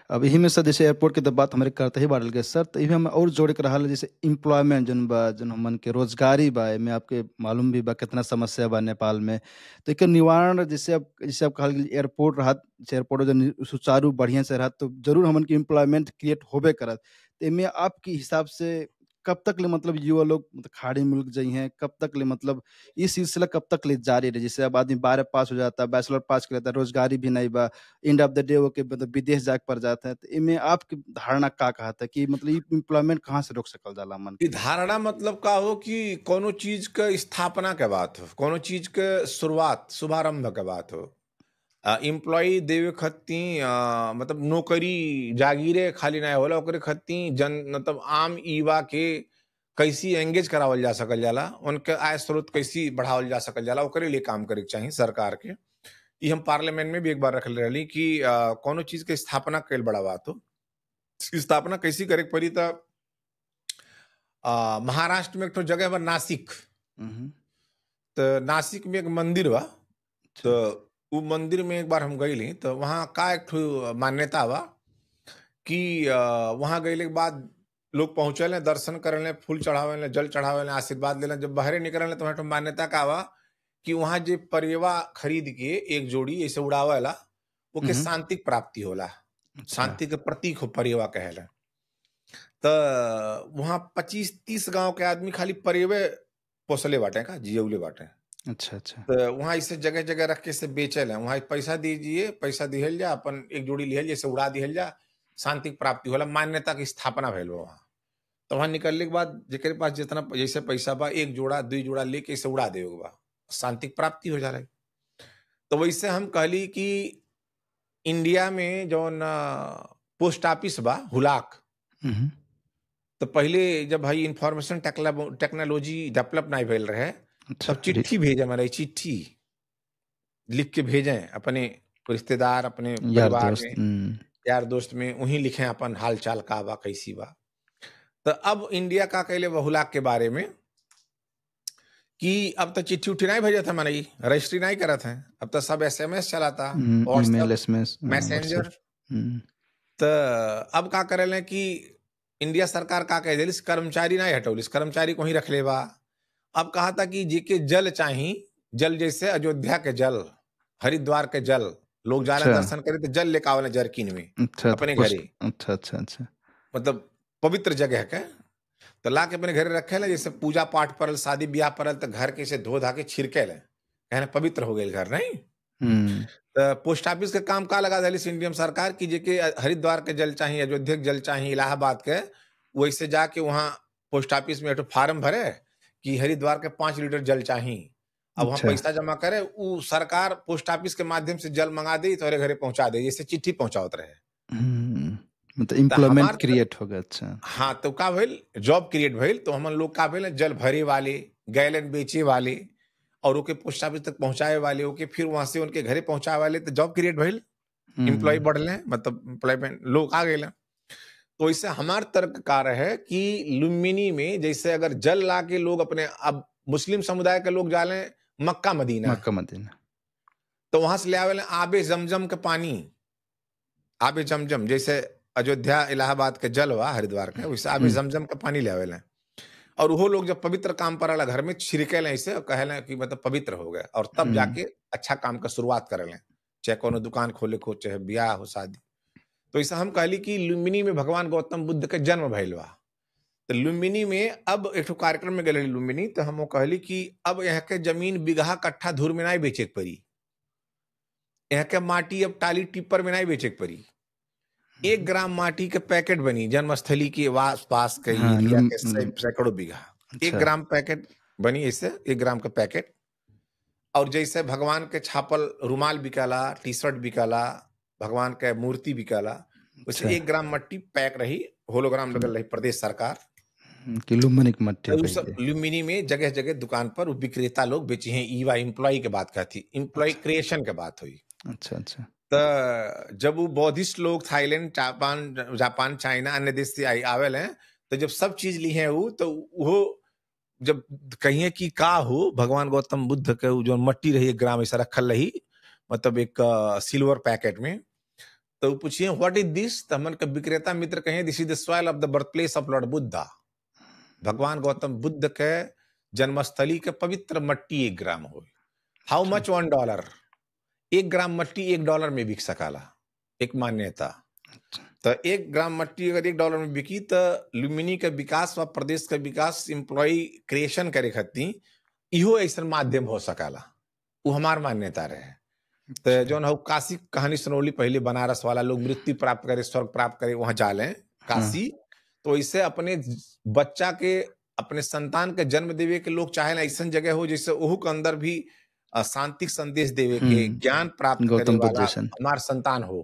अब यही में सर जैसे एयरपोर्ट के तो बात हमारे करते ही बारल गए सर, तो इमे हम और जोड़े के रहल जैसे एम्प्लॉयमेंट जन बा, जन हमन के रोजगारी बा, एमे आपके मालूम भी बा कितना समस्या बा नेपाल में। तो एकर निवारण जैसे अब कहल गेल एयरपोर्ट रहत, एयरपोर्ट जन सुचारू बढ़िया से रहत तो जरूर हमन के एम्प्लॉयमेंट क्रिएट होबे करत। तो एमे आपके हिसाब से कब तक ले मतलब युवा लोग मतलब खाड़ी मुल्क जाइ हैं, कब तक ले मतलब ये सिलसिला कब तक ले जारी रहे? जैसे अब आदमी 12 पास हो जाता है, बैचलर पास कर लेता है, रोजगारी भी नहीं बा, एंड ऑफ द डे वो के मतलब विदेश जाके पड़ जाता है। तो इमे आपकी धारणा का कहता है कि मतलब ये एम्प्लॉयमेंट कहाँ से रोक सकल जाला मन ई के? धारणा मतलब का हो कि कोनो चीज के स्थापना के बात हो, कोनो चीज के शुरुआत, शुभारंभ के बात हो। एम्प्लॉई देवे खत्ती मतलब नौकरी जागीरे खाली ना होला, ओकरे खत्ती जन मतलब आम युवा के कैसी एंगेज करावल जा सकल जाला, उनके आय स्रोत कैसी बढ़ावल जा सकल जाला, ओकरे लिए काम करे के चाही सरकार के। ई हम पार्लियामेंट में भी एक बार रखले रहली कि कोनो चीज के स्थापना कईल बड़ा बात हो। स्थापना कैसी करे के पड़ी त महाराष्ट्र में एक ठो जगह बा नासिक। हम्म, तो नासिक में एक मंदिर बा। अच्छा। तो उ मंदिर में एक बार हम गईली तो वहाँ का एक ठो मान्यता बा कि वहाँ गईले के बाद लोग पहुँचेले, दर्शन करेले, फूल चढ़ावेले, जल चढ़ावेले, आशीर्वाद लेले। जब बाहरे निकलेले तो वहाँ ठो मान्यता का बा कि वहाँ जे परेवा खरीद के एक जोड़ी ऐसे उड़ावेला, ओके हम्म, शांति के प्राप्ति होला। अच्छा। शांति के प्रतीक हो परेवा कहेला। त वहाँ 25-30 गांव के आदमी खाली परेवे पोसले बाटे का जियौले बाटे। अच्छा, अच्छा। तो वहाँ इसे जगह जगह रख के इसे बेचल है। वहाँ पैसा दीजिए, पैसा दिहल जा, अपन एक जोड़ी लिहल जैसे उड़ा दिहल जा, शांति की प्राप्ति होला, मान्यता की स्थापना भइल बा वहाँ। तो वहाँ निकलने के बाद जेकरे पास जितना जैसे पैसा बा, एक जोड़ा 2 जोड़ा लेके इसे उड़ा देवे के बा, शांति की प्राप्ति हो जाला। तो वैसे हम कहली कि इंडिया में जौन पोस्ट ऑफिस बा हुलाक, हम्म, तो पहले जब भाई इंफॉर्मेशन टेक्नोलॉजी डेवलप नहीं भेल रहे, अच्छा। तब चिट्ठी भेजे हमारे, चिट्ठी लिख के भेजें अपने रिश्तेदार, अपने यार परिवार दोस्त। में, यार दोस्त में, वहीं लिखें अपन हाल चाल का बा, कैसी बा। तो अब इंडिया का कहले बहुलाक के बारे में कि अब तो चिट्ठी उठी नहीं भेजत है, माने रजिस्ट्री नहीं करत है, अब तो सब एसएमएस चलाता, email, WhatsApp, SMS, WhatsApp. Messenger. तो अब का करेले कि इंडिया सरकार का कह दिलिस कर्मचारी नहीं हटौलिस, कर्मचारी को ही रख ले बा। अब कहा था कि जी के जल चाही, जल जैसे अयोध्या के जल, हरिद्वार के जल, लोग जा रहे अच्छा, दर्शन करे तो जल लेके आवेला जरकिन में अच्छा। तो अपने पोस्ट, घरे, अच्छा, अच्छा, अच्छा। मतलब पवित्र जगह के। तो ला के अपने घरे रखे ला, जैसे पूजा पाठ परल, शादी ब्याह परल, तो घर के से धो धा के छिड़के ले, कहना पवित्र हो गए घर नहीं। हम्म, तो पोस्ट ऑफिस के काम का लगा दिलिस इंडियन सरकार की जेके हरिद्वार के जल चाहिए, अयोध्या के जल चाहिए, इलाहाबाद के, वैसे जाके वहाँ पोस्ट ऑफिस में एक फार्म भरे कि हरिद्वार के 5 लीटर जल चाहिए। अब वहाँ अच्छा। पैसा जमा करे, वो सरकार पोस्ट ऑफिस के माध्यम से जल मंगा दे, तोरे घरे पहुंचा दे, जैसे चिट्ठी पहुंचावत रहे। मतलब तो एम्प्लॉयमेंट हमार क्रिएट हो गया। अच्छा। हाँ, तो का भइल, जॉब क्रिएट भइल। तो हमन लोग का भइल, जल भरे वाले, गैलन बेचे वाले, और ओके पोस्ट ऑफिस तक पहुंचाए वाले, ओके फिर वहां से उनके घरे पहुंचाए वाले, तो जॉब क्रिएट भइल, एम्प्लॉय हम्म, बढ़ले, मतलब एम्प्लॉयमेंट लोग आ गए। तो इससे हमार तर्क कार्य है कि लुम्बिनी में जैसे अगर जल ला के लोग अपने, अब मुस्लिम समुदाय के लोग जाले मक्का मदीना, मक्का मदीना। तो वहां से ले आवे आबे जमजम के पानी, आबे जमजम जैसे अयोध्या इलाहाबाद के जल हुआ हरिद्वार के, वैसे आबे जमजम के पानी ले आवे। और वो लोग जब पवित्र काम पर घर में छिड़के लें इसे, और कहे कि मतलब पवित्र हो गए, और तब जाके अच्छा काम का शुरुआत कर लें, चाहे कोनो दुकान खोले को, चाहे ब्याह हो, शादी। तो ऐसा हम कहली कि लुम्बिनी में भगवान गौतम बुद्ध के जन्म भइल बा। तो लुम्बिनी में अब एक कार्यक्रम में गए लुम्बिनी, तो हम कहली कि अब यहाँ के जमीन बिगहा कट्ठा धूर में नहीं बेचे के पड़ी, यहाँ के माटी अब टाली टिप्पर में नहीं बेचे के पड़ी। 1 ग्राम माटी के पैकेट बनी जन्मस्थली के आस पास के हाँ, एरिया के सैकड़ों बीघा, 1 अच्छा। ग्राम पैकेट बनी, ऐसे 1 ग्राम का पैकेट। और जैसे भगवान के छापल रुमाल बिकाला, टी शर्ट बिकाला, भगवान के मूर्ति बिकाला, वैसे अच्छा। 1 ग्राम मट्टी पैक रही, होलोग्राम लगल रही, प्रदेश सरकार। कि लुम्बिनी के मट्टी तो सब पहले। लुम्बिनी में जगह जगह दुकान पर वो विक्रेता लोग बेची हैं। ईवा एम्प्लॉय के बात का थी, एम्प्लॉय अच्छा, क्रिएशन के बात हुई। अच्छा, अच्छा। तो जब वो बौद्धिस्ट लोग थाईलैंड, जापान जापान चाइना अन्य देश से आवेल हैं, तो जब सब चीज ली है वो, तो वो जब कहिए कि का हो भगवान गौतम बुद्ध के जो मट्टी रही 1 ग्राम ऐसा रखल रही, मतलब एक सिल्वर पैकेट में, तो पूछिए व्हाट इज दिस, तो हमन के विक्रेता मित्र कहे this is the soil of the birth place of lord Buddha. भगवान गौतम बुद्ध के जन्मस्थली के पवित्र मट्टी 1 ग्राम हो। हाउ अच्छा, मच $1? 1 ग्राम मट्टी $1 में बिक सकाला, एक मान्यता। तो 1 ग्राम मट्टी अगर $1 में बिकी तो लुम्बिनी के विकास व प्रदेश के विकास एम्प्लॉय क्रिएशन करे खातिर इहो ऐसा माध्यम हो सकाला। वो हमार मान्यता रहे। तो जौन हौ काशी कहानी सुनौली पहले बनारस वाला लोग मृत्यु प्राप्त करे, स्वर्ग प्राप्त करे, वहां जाले काशी। तो इससे अपने बच्चा के, अपने संतान के जन्म देवे के लोग चाहे ऐसा जगह हो जैसे ओहू के अंदर भी शांतिक संदेश देवे के, ज्ञान प्राप्त करे गौतम बुद्ध वाला जैसन। हमार संतान हो।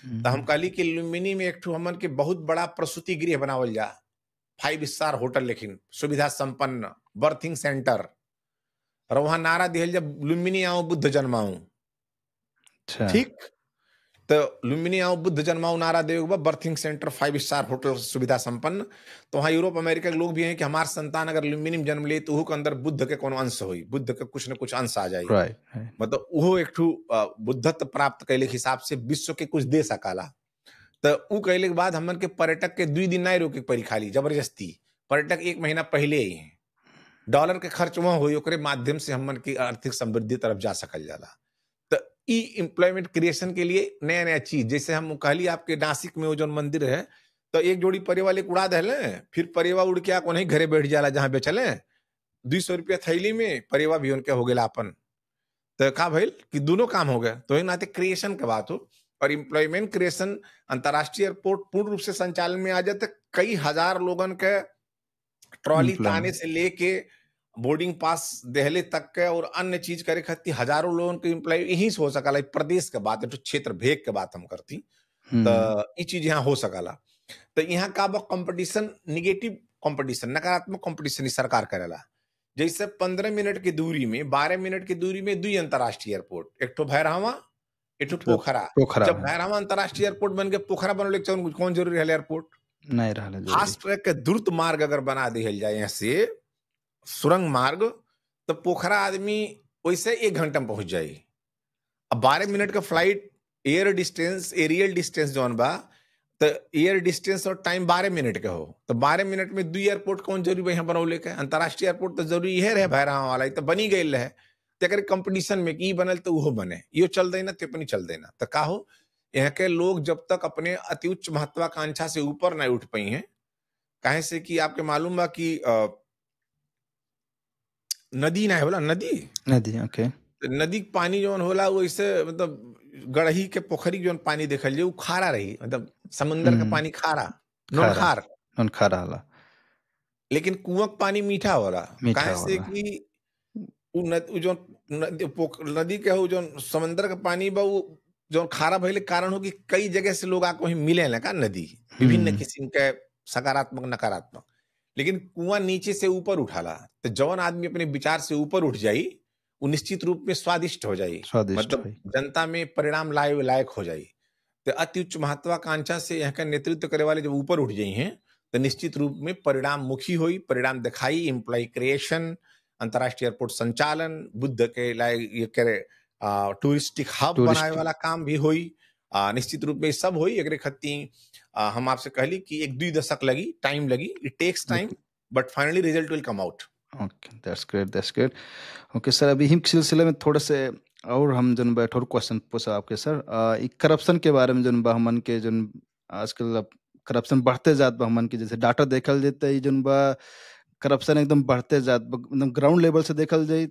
तो हम कहली कि लुम्बिनी में एक ठो हमन के बहुत बड़ा प्रसूति गृह बनावल जा, 5 स्टार होटल, लेकिन सुविधा संपन्न, बर्थिंग सेंटर। और वहां नारा दिहल जब लुम्बिनी आओ बुद्ध जन्माऊं। अच्छा। ठीक। तो लुम्बिनी आओ बुद्ध जन्माऊं नारा देवे, बर्थिंग सेंटर, 5 स्टार होटल, सुविधा संपन्न। तो वहां यूरोप अमेरिका के लोग भी हैं कि हमार संतान अगर लुम्बिनी में जन्म ले तो के अंदर बुद्ध के कोनो अंश होई, बुद्ध के कुछ न कुछ अंश आ जाए। मतलब वो एक ठू बुद्धत्व प्राप्त कैले के हिसाब से विश्व के कुछ दे सकाला। तो उ कैले के बाद हमन के पर्यटक के 2 दिन नहीं रोके पड़ी, खाली जबरदस्ती पर्यटक 1 महीना पहले ही डॉलर के खर्च वहां हुई, ओकरे माध्यम से हमन की आर्थिक समृद्धि तरफ जा सकल जाला। तो ई एम्प्लॉयमेंट क्रिएशन के लिए नया नया चीज, जैसे हम कहली आपके नासिक में वो जो मंदिर है, तो एक जोड़ी परेवा लेके उड़ा दे, फिर परेवा उड़ के आके घरे बैठ जाला जहां बेचले, 200 रुपया थैली में परेवा भी उनके हो गया अपन। तो का भइल कि दोनों काम हो गए। तो नाते क्रिएशन के बात हो। और एम्प्लॉयमेंट क्रिएशन, अंतर्राष्ट्रीय एयरपोर्ट पूर्ण रूप से संचालन में आ जाए तो कई हजार लोगन के ट्रॉली ताने से लेके बोर्डिंग पास देहले तक के और अन्य चीज करे खातिर हजारों लोगन के एम्प्लॉय यहीं से हो सकला। प्रदेश के बात है, तो क्षेत्र भेद के बात हम करती, तो ये चीज यहाँ हो सकला। तो यहाँ का कंपटीशन, निगेटिव कंपटीशन, नकारात्मक कंपटीशन सरकार करेला। जैसे 15 मिनट की दूरी में, 12 मिनट की दूरी में 2 अंतर्राष्ट्रीय एयरपोर्ट, एक तो भैरहवा, एक तो पोखरा। जब भैरहवा अंतर्राष्ट्रीय एयरपोर्ट बन के पोखरा बनल, कौन जरूरी है एयरपोर्ट नहीं रहा। फास्ट ट्रैक के द्रुत मार्ग अगर बना दिहल जाए यहाँ से सुरंग मार्ग, तो पोखरा आदमी वैसे 1 घंटा में पहुंच जाए। अब 12 मिनट का फ्लाइट, एयर डिस्टेंस, एरियल डिस्टेंस जौन बा, तो एयर डिस्टेंस और टाइम 12 मिनट के हो, तो 12 मिनट में 2 एयरपोर्ट कौन जरूरी यहाँ बनौले के? अंतर्राष्ट्रीय एयरपोर्ट तो जरूरी है रहे भैरहवा वाला, तो बनी गई रहे। तो कंपटीशन में की बनल तो वो बने, यो चल देना तो अपनी चल देना। तो का हो, यहाँ के लोग जब तक अपने अति उच्च महत्वाकांक्षा से ऊपर नहीं उठ पाई हैं, काहे से कि आपके मालूम बा कि नदी ना होला, नदी ओके। नदी के पानी जौन होला वो ऐसे, मतलब गढ़ही के पोखरी जौन पानी देखल जाए वो खारा रही, मतलब समुंदर का पानी खारा, नॉन खारा होला। लेकिन कुआं का पानी मीठा होला, काहे से कि नदी के हो जो समुंदर का पानी बा वो जो खारा भइले कारण हो कि कई जगह से लोग आके वहीं मिले ना का नदी, विभिन्न किस्म के सकारात्मक नकारात्मक। लेकिन कुआं नीचे से ऊपर उठाला, तो जौन आदमी अपने विचार से ऊपर उठ जाई वो निश्चित रूप में स्वादिष्ट हो जाई, मतलब जनता में परिणाम लायक हो जाई। तो अति उच्च महत्वाकांक्षा से यहाँ का नेतृत्व करे वाले जब ऊपर उठ जाई हैं तो निश्चित रूप में परिणाम मुखी हुई, परिणाम दिखाई, एम्प्लॉय क्रिएशन, अंतर्राष्ट्रीय एयरपोर्ट संचालन, बुद्ध के लायक ये करे टूरिस्टिक हब बनाए वाला काम भी हुई, निश्चित रूप में सब हुई। अगर खत्ती हम आपसे कहली कि 1-2 दशक लगी, टाइम लगी, it takes time, but finally result will come out. Okay, that's great. Okay sir, अभी हम सिलसिले में थोड़े से और हम जन बैठो क्वेश्चन पूछा आपके सर, करप्शन के बारे में जन बा हमन के जन आजकल करप्शन बढ़ते जात बा हमन के, जैसे डाटा देखल जाते ही जन बा करप्शन एकदम बढ़ते जात, एकदम ग्राउंड लेवल से देखल जाए,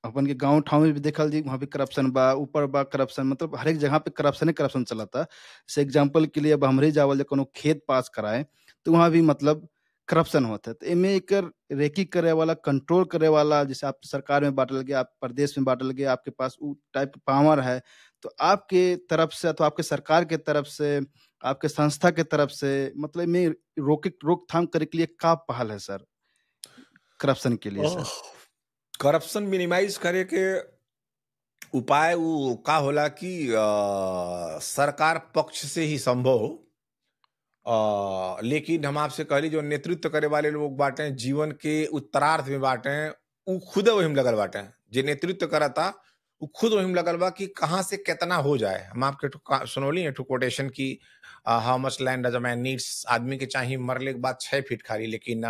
अपन के गांव ठाव में भी देखल जाए, वहाँ भी करप्शन बा, ऊपर बा करप्शन, मतलब हर एक जगह पे करप्शन चला था। जैसे एग्जाम्पल के लिए अब हमरे जावल कोनो खेत पास कराए तो वहाँ भी मतलब करप्शन होता है। तो इनमें एक रेकी करे वाला, कंट्रोल करे वाला, जैसे आप सरकार में बांटल गया, आप प्रदेश में बांटल गया, आपके पास वो टाइप पावर है, तो आपके तरफ से अथवा आपके सरकार के तरफ से, आपके संस्था के तरफ से, मतलब में रोकथाम करे के लिए क्या पहल है सर करप्शन के लिए? सर करप्शन मिनिमाइज करे के उपाय वो का होला कि सरकार पक्ष से ही संभव हो, लेकिन हम आपसे कहली जो नेतृत्व करे वाले लोग बाटे जीवन के उत्तरार्थ में बाटे, वो खुद वही लगल बाटे, जो नेतृत्व करता वो खुद वही लगल बा कि कहाँ से कितना हो जाए। हम आपके सुनौली है कोटेशन की, हाउ मच land does a man needs, आदमी के चाहिए मरले के बाद 6 फीट खाली, लेकिन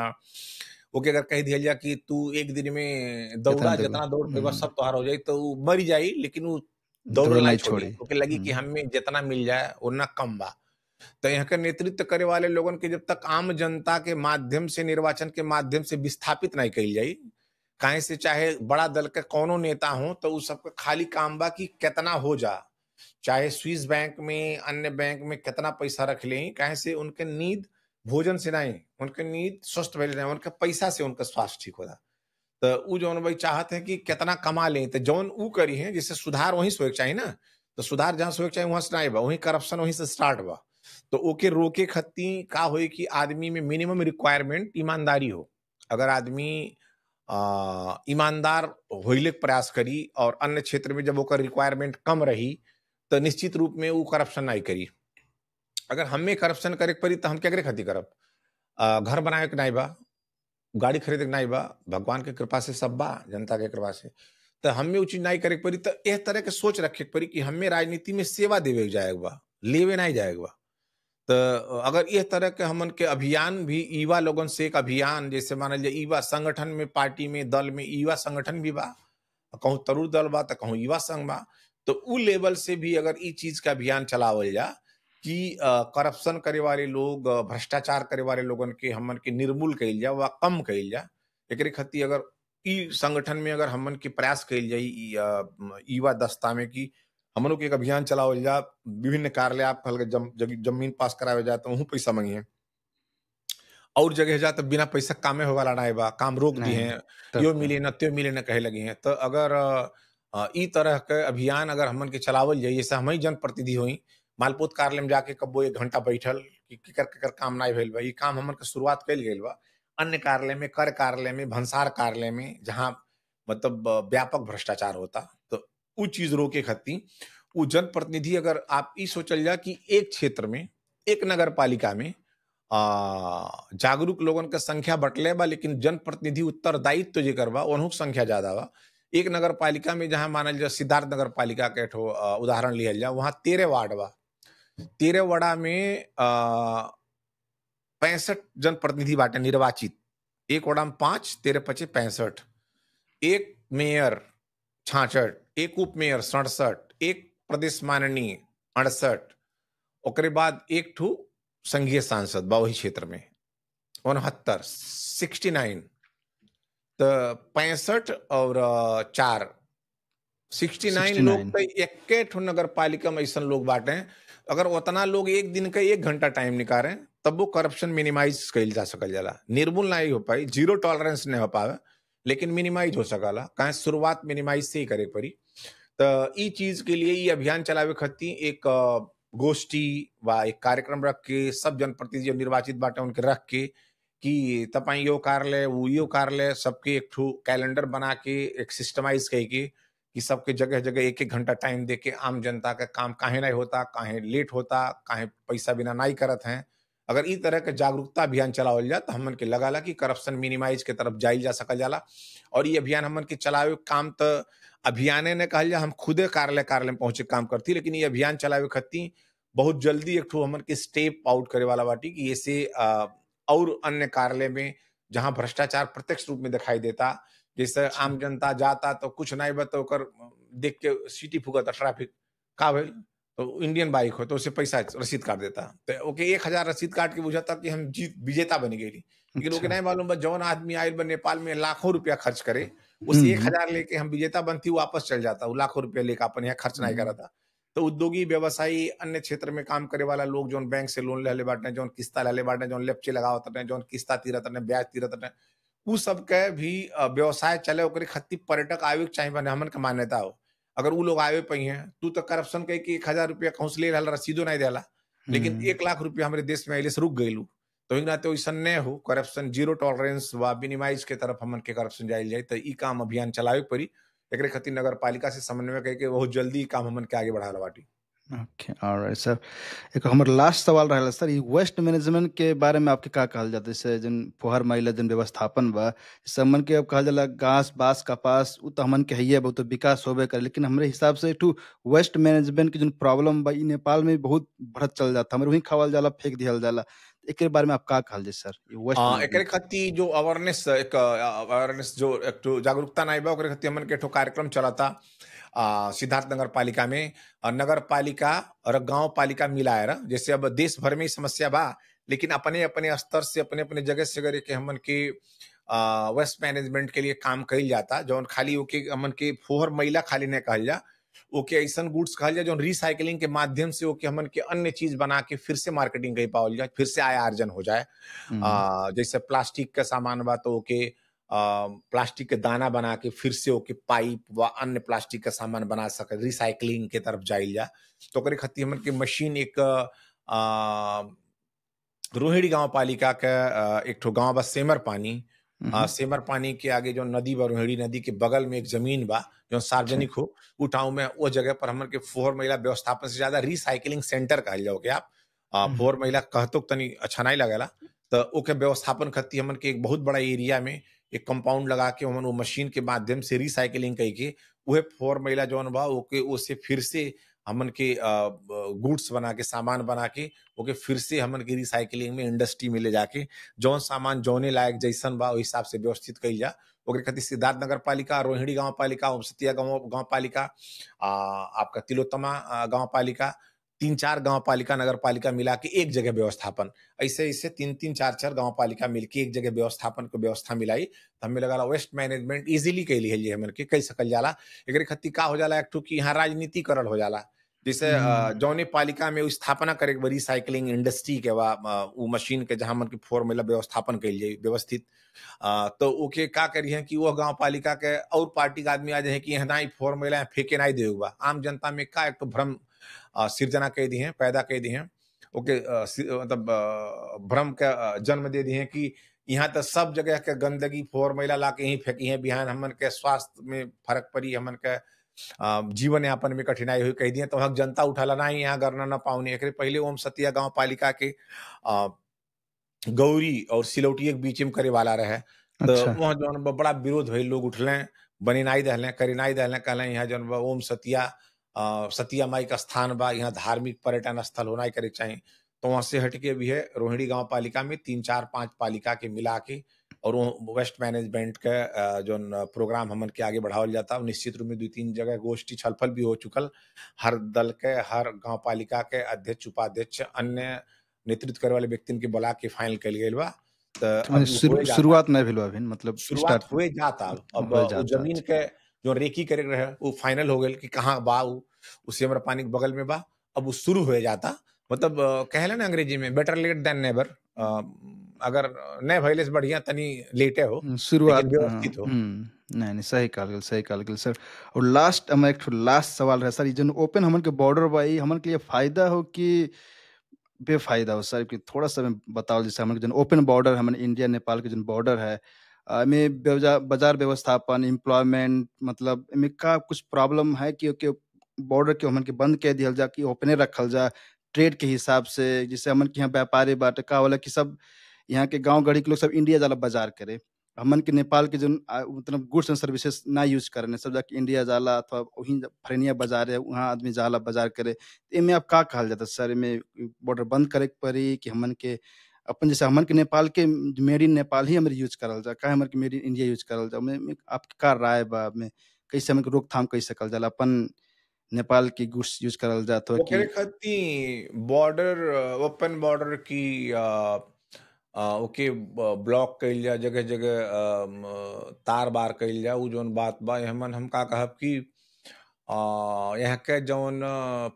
ओके अगर कह दिया जाए कि तू एक दिन में दौड़ा जितना दौड़ पेगा सब तोहार हो जाए, तो मर जाई, लेकिन वो दौड़ नहीं छोड़ी, ओके लगी कि हमें जितना मिल जाए उतना कम बा। तो यहाँ के नेतृत्व करे वाले लोगन के जब तक आम जनता के माध्यम से, निर्वाचन के माध्यम से विस्थापित नहीं कही जाई, काहे से चाहे बड़ा दल के कौनो नेता हो, तो उ सबके खाली काम बा कि कितना हो जा, चाहे स्विस बैंक में, अन्य बैंक में कितना पैसा रख लें, काहे से उनके नींद भोजन से नहीं, उनके नींद स्वस्थ भइल नहीं, उनके पैसा से उनका स्वास्थ्य ठीक होला। तो उ जौन भाई चाहत है कि कितना कमा लें, तो जौन उ करी है, जिससे सुधार वहीं से होके चाहिए ना, तो सुधार जहाँ से होके चाहिए वहां से नहीं बा, वहीं करप्शन वहीं से स्टार्ट बा। तो ओके रोके खत्ती का होई कि आदमी में मिनिमम रिक्वायरमेंट ईमानदारी हो। अगर आदमी ईमानदार होइले के प्रयास करी और अन्य क्षेत्र में जब ओकर रिक्वायरमेंट कम रही, तो निश्चित रूप में वो करप्शन नहीं करी। अगर हमें करप्शन करे के पड़ी तो हम क्या करे खातिर करब? घर बनावे के नहीं बा, गाड़ी खरीदे के नहीं बा, भगवान के कृपा से सब बा, जनता के कृपा से। तो हमें वो चीज नहीं करे के पड़ी, तो एह तरह के सोच रखे के पड़ी कि हमें राजनीति में सेवा देवे के जाएगा बा, लेवे नहीं जाएगा बा। तो अगर इस तरह के हमन के अभियान भी युवा लोगन से एक अभियान, जैसे मानल जाए युवा संगठन में, पार्टी में, दल में युवा संगठन भी बा, कहूँ तरुण दल बा, तो कहूँ युवा संघ बा, तो उ लेवल से भी अगर ई चीज का अभियान चलावल जा कि करप्शन करे वाले लोग, भ्रष्टाचार करे वाले लोगन के हमन के निर्मूल कइल जा व कम कइल जा, एकरे खातिर अगर ई संगठन में अगर हमन के प्रयास कइल जाई युवा दस्ता में कि हमनों के एक अभियान चलावल जा, विभिन्न कार्यालय आप कहल जमीन पास करावे जा तो वहू पैसा मांगिए, और जगह जा तो बिना पैसा कामे हो वाला नहीं बा, काम रोक दी नहीं, हैं, तब यो तो। मिले न त्यो मिले न कहे लगी हैं। तो अगर ई तरह के अभियान अगर हमन के चलावल जाए, जैसे हम ही जनप्रतिनिधि हुई, मालपोत कार्यालय में जाके कबो 1 घंटा बैठल कि केकर काम नहीं भइल बा, ई काम हमन के शुरुआत कइल गइल बा। अन्य कार्यालय में, कर कार्यालय में, भंसार कार्यालय में, जहाँ मतलब व्यापक भ्रष्टाचार होता, तो उ चीज रोके खातिर उ जनप्रतिनिधि, अगर आप ई सोचल जा कि एक क्षेत्र में, एक नगर पालिका में जागरूक लोगन के संख्या बटले बा, लेकिन जनप्रतिनिधि उत्तरदायित्व जेकर बा ओनहु के संख्या ज्यादा बा। एक नगर पालिका में जहां मानल जा सिद्धार्थ नगर पालिका के ठो उदाहरण लियल जा, वहां 13 वार्ड बा। 13 वार्डा में 65 जनप्रतिनिधि बाटे निर्वाचित, एक वार्डा में 5, 13 पचे 65, एक मेयर 66, एक उप मेयर 67, एक प्रदेश माननीय 68, ओकरे बाद एक ठू संघीय सांसद बा वही क्षेत्र में 69, 69। तो 65 और 4 69 लोग 69 तो एके ठो नगर पालिका में ऐसा लोग बांटे। अगर उतना लोग एक दिन का 1 घंटा टाइम निकालें तब वो करप्शन मिनिमाइज कइल जा सकल जाला। निर्मूल नहीं हो पाई, जीरो टॉलरेंस नहीं हो पावे, लेकिन मिनिमाइज हो सकला। काहे शुरुआत मिनिमाइज से ही करे पड़ी। तो ई चीज के लिए ये अभियान चलावे खातिर एक गोष्ठी व एक कार्यक्रम रख के सब जनप्रतिनिधि जो निर्वाचित बाटे उनके रख के कि तपाईं यो कार्यालय वो यो कार्यालय सबके एक ठो कैलेंडर बना के एक सिस्टमाइज कह के कि सबके जगह जगह 1-1 घंटा टाइम दे के आम जनता का काम काहे नहीं होता, काहे लेट होता, काहे पैसा बिना नहीं करत हैं। अगर ई तरह के जागरूकता अभियान चलावल जा तो हमन के लगाला कि करप्शन मिनिमाइज के तरफ जाइल जा सकल जाला। और ये अभियान हमन के चलावे काम तो अभियाने ने कहल जा, हम खुदे कार्यालय में पहुंचे काम करती, लेकिन ये अभियान चलावे खातिर बहुत जल्दी एक ठो हमन के स्टेप आउट करे वाला बाटी कि ऐसे और अन्य कार्यालय में जहां भ्रष्टाचार प्रत्यक्ष रूप में दिखाई देता, जैसे अच्छा। आम जनता जाता तो कुछ नहीं बता ओकर देख के सीटी फूकता ट्रैफिक का भइल, तो इंडियन बाइक हो तो उसे पैसा रसीद काट देता, तो ओके 1000 रसीद काट के बुझाता कि हम जीत विजेता बन गई। लेकिन ओके अच्छा। नहीं मालूम बा जौन आदमी आयल बा नेपाल में लाखों रुपया खर्च करे, उसे हम्म। 1000 लेके हम विजेता बनती वापस चल जाता, वो लाखों रुपया लेके अपन यहाँ खर्च नहीं करा था। तो उद्योगी व्यवसायी अन्य क्षेत्र में काम करे वाला लोग जौन बैंक से लोन ले बाटे, जौन किस्ता ले बाटे, जौन लेपचे लगावत रहे, जौन किस्ता तीरत रहे, ब्याज तीरत रहे, उ सब के भी व्यवसाय चले ओकरे खातिर पर्यटक आवे के चाहिए, बने हमन के मान्यता हो। अगर उ लोग आवे पई हैं, तू तो करप्शन कह के 1000 रुपया कहूं से ले रहल, रसीदो नहीं देला, लेकिन 1 लाख रुपया हमारे देश में अइले से रुक गइलू। तो ही ना तो ऐसा नहीं हो, करप्शन जीरो टॉलरेंस व मिनिमाइज के तरफ हमन के करप्शन जाइल जाए, तो ई काम अभियान चलावे के पड़ी। एकरे खातिर नगर पालिका से समन्वय करके बहुत जल्दी काम हमन के आगे बढ़ाला बाटी। ओके, ऑलराइट सर। एक हमर लास्ट सवाल रहला सर, ई वेस्ट मैनेजमेंट के बारे में आपके का कहल जाता है? जैसे जन फोहर मैला जन व्यवस्थापन बा, जैसे हमन के अब कहल जाला घास बास कपास उ तो हमन के हइये बहुत विकास होबे करे, लेकिन हमरे हिसाब से एक ठो वेस्ट मैनेजमेंट की जन प्रॉब्लम बा ई नेपाल में बहुत बढ़त चल जाता, हमरे वहीं खावल जाला फेंक दिहल जाला। एकरे बारे में आप का कहल जाए सर, वेस्ट एकरे मैनेजमेंट? खातिर जो अवेयरनेस जो एक ठो जागरूकता नहीं बा ओकरे खातिर हमन के एक ठो कार्यक्रम चलता सिद्धार्थ नगर पालिका में। नगर पालिका और गांव पालिका मिलाएर, जैसे अब देश भर में ही समस्या बा, लेकिन अपने अपने स्तर से अपने अपने जगह से करे के हमन के वेस्ट मैनेजमेंट के लिए काम कइल जाता, जौन खाली ओके हमन के फोहर मैला खाली नहीं कहल जा, ओके ऐसन गुड्स कहल जा जौन रिसाइकलिंग के माध्यम से ओके हमन के अन्य चीज बना के फिर से मार्केटिंग कई पावल जाए, फिर से आय आर्जन हो जाए। हुँ, जैसे प्लास्टिक का सामान बा तो ओके प्लास्टिक के दाना बना के फिर से ओके पाइप व अन्य प्लास्टिक का सामान बना सके, रिसाइकलिंग के तरफ जाइल जा। तो ओकरे खातिर हमन के मशीन एक रोहिणी गांव पालिका के एक ठो गांव बा सेमर पानी। हुँ, हुँ, सेमर पानी के आगे जो नदी बा, रोहिणी नदी के बगल में एक जमीन बा जो अच्छा, सार्वजनिक हो, उ ठाव में वो जगह पर हमन के फोहर मैला व्यवस्थापन से ज्यादा रिसाइकलिंग सेंटर कहल जाओगे आप। हुँ, फोहर मैला कहतो तनी अच्छा नहीं लगेला, तो ओके व्यवस्थापन खातिर हमन के एक बहुत बड़ा एरिया में एक कंपाउंड लगा के हमन वो मशीन के माध्यम से रिसाइकलिंग कई के उहे फोहर मैला जौन बा ओके ओसे फिर से हमन के गुड्स बना के, सामान बना के ओके फिर से हमन के रिसाइकलिंग में इंडस्ट्री में ले जाके जौन सामान जौने लायक जैसन बा ओहि हिसाब से व्यवस्थित कइल जा। ओकरे खातिर सिद्धार्थ नगर पालिका, रोहिणी गांव पालिका, ओमसतिया गांव गांव पालिका, आपका तिलोत्तमा गांव पालिका, 3-4 गांव पालिका, नगर पालिका मिला के एक जगह व्यवस्थापन। ऐसे-ऐसे 3-3 4-4 गांव पालिका मिलके एक जगह व्यवस्थापन के व्यवस्था मिलाई, त हमें लगला वेस्ट मैनेजमेंट इजीली कइली है हमन के कई सकल जाला। एकरे खातिर का हो जाला एक ठो कि यहाँ राजनीतिकरण हो जाला। जैसे हुँ, जौने पालिका में उ स्थापना करे के बा रिसाइक्लिंग इंडस्ट्री के बा, उ मशीन के जहाँ मन के फोर मैला व्यवस्थापन कइल जाई व्यवस्थित। तो ओके का करिहे कि वो गांव पालिका के और पार्टी के आदमी आ जाए कि यहाँ ई फोर मैला फेंके नहीं देवे बा। आम जनता में का एक तो भ्रम सिर्जना कह दी हैं, पैदा कह दी हैं। ओके मतलब भ्रम का जन्म दे दी हैं कि यहाँ तो सब जगह के गंदगी फोर मैला ला के यहीं फेंकी है, बिहान हमन के स्वास्थ्य में फर्क पड़ी, हमन के जीवन यापन में कठिनाई हुई कह दिए, तो हक जनता उठाला ना ही यहाँ करना ना पाऊनी। एकरे पहले ओम सतिया गांव पालिका के अ, गौरी और सिलौटी एक बीच में करे वाला रहे, तो अच्छा, वहाँ जौन बा बड़ा विरोध भइल, लोग उठले, बनी नाई दहले, करी नाई दहले, कहले यहाँ जौन बा ओम सतिया सतिया माई का स्थान बा, यहाँ धार्मिक पर्यटन स्थल होना ही करे चाहिए। तो वहाँ से हट के भी है रोहिणी गांव पालिका में 3-4-5 पालिका के मिला के और वो वेस्ट मैनेजमेंट के जौन प्रोग्राम हमन के आगे बढ़ावल जाता, वो निश्चित रूप में 2-3 जगह गोष्ठी छलफल भी हो चुकल। हर दल के, हर गांव पालिका के अध्यक्ष, उपाध्यक्ष, अन्य नेतृत्व करे वाले व्यक्तिन के बुला के फाइनल कइल गइल बा। त तो माने अब उ होए जाता, शुरुआत नहीं भेल बा अभी, मतलब शुरुआत स्टार्ट हुए जाता। अब हो वो जाता, जमीन अच्छा, के जो रेकी करे के रहे वो फाइनल हो गइल कि कहाँ बा उ, सिमर पानी के बगल में बा। अब वो शुरू होए जाता, मतलब कहेला ना अंग्रेजी में बेटर लेट देन नेवर। अगर नहीं भइले से बढ़िया तनी लेटे हो, लेकिन शुरुआत व्यवस्थित हो। नहीं, नहीं, सही कहल गेल सर। और लास्ट हमार एक ठो लास्ट सवाल रहे सर, ई जौन ओपन हमन के बॉर्डर बा, ई हमन के लिए फ़ायदा हो कि बेफ़ायदा हो सर? कि थोड़ा-सा हमें बताओ, जैसे हमन के जौन ओपन बॉर्डर हमन इंडिया नेपाल के जौन बॉर्डर है, एमें बाज़ार व्यवस्थापन, एम्प्लॉयमेंट, मतलब एमें का कुछ प्रॉब्लम है कि ओके बॉर्डर के हमन के बंद कै दिहल जा कि ओपने रखल जा, ट्रेड के हिसाब से? जैसे हमन के यहाँ व्यापारी बाटे, का होला कि सब यहाँ के गाँव गढ़ी के लोग सब इंडिया जाला बाज़ार करे। हमन के नेपाल के जौन मतलब गुड्स एंड सर्विसेज़ ना यूज़ करें, सब जाके इंडिया जाला अथवा वहीं फरेनिया बाज़ार है, वहाँ आदमी जाला बाज़ार करे। एमे अब का कहल जाता सर? एमे बॉर्डर बंद करे के पड़ी कि हमन के अपन, जैसे हमन के नेपाल के मेड इन नेपाल ही हमरे यूज़ करल जा? काहे हमन के मेड इन इंडिया यूज़ करल जा? में आपके का राय बा में? कैसे हमन के रोकथाम कई सकल जाला? अपन नेपाल के गुड्स यूज़ करल जा अथवा ओकरे कि खातिर बॉर्डर, ओपन बॉर्डर की ओके ब्लॉक कइल जा, जगह-जगह तार-बार कइल जा, उ जौन बात बा एहमन हम का कहब कि यहाँ के जौन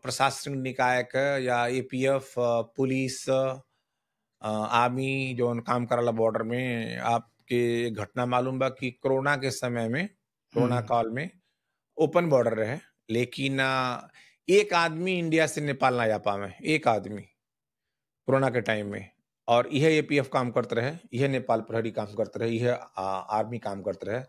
प्रशासनिक निकाय के या एपीएफ, पुलिस, आर्मी जौन काम करला बॉर्डर में, आपके एक घटना मालूम बा कि कोरोना के समय में, कोरोना हुँ, काल में ओपन बॉर्डर रहे, लेकिन एक आदमी इंडिया से नेपाल ना जा पावे, एक आदमी कोरोना के टाइम में। और यह एपीएफ काम करते रहे, यह नेपाल प्रहरी काम करते रहे, यह आर्मी काम करते रहे।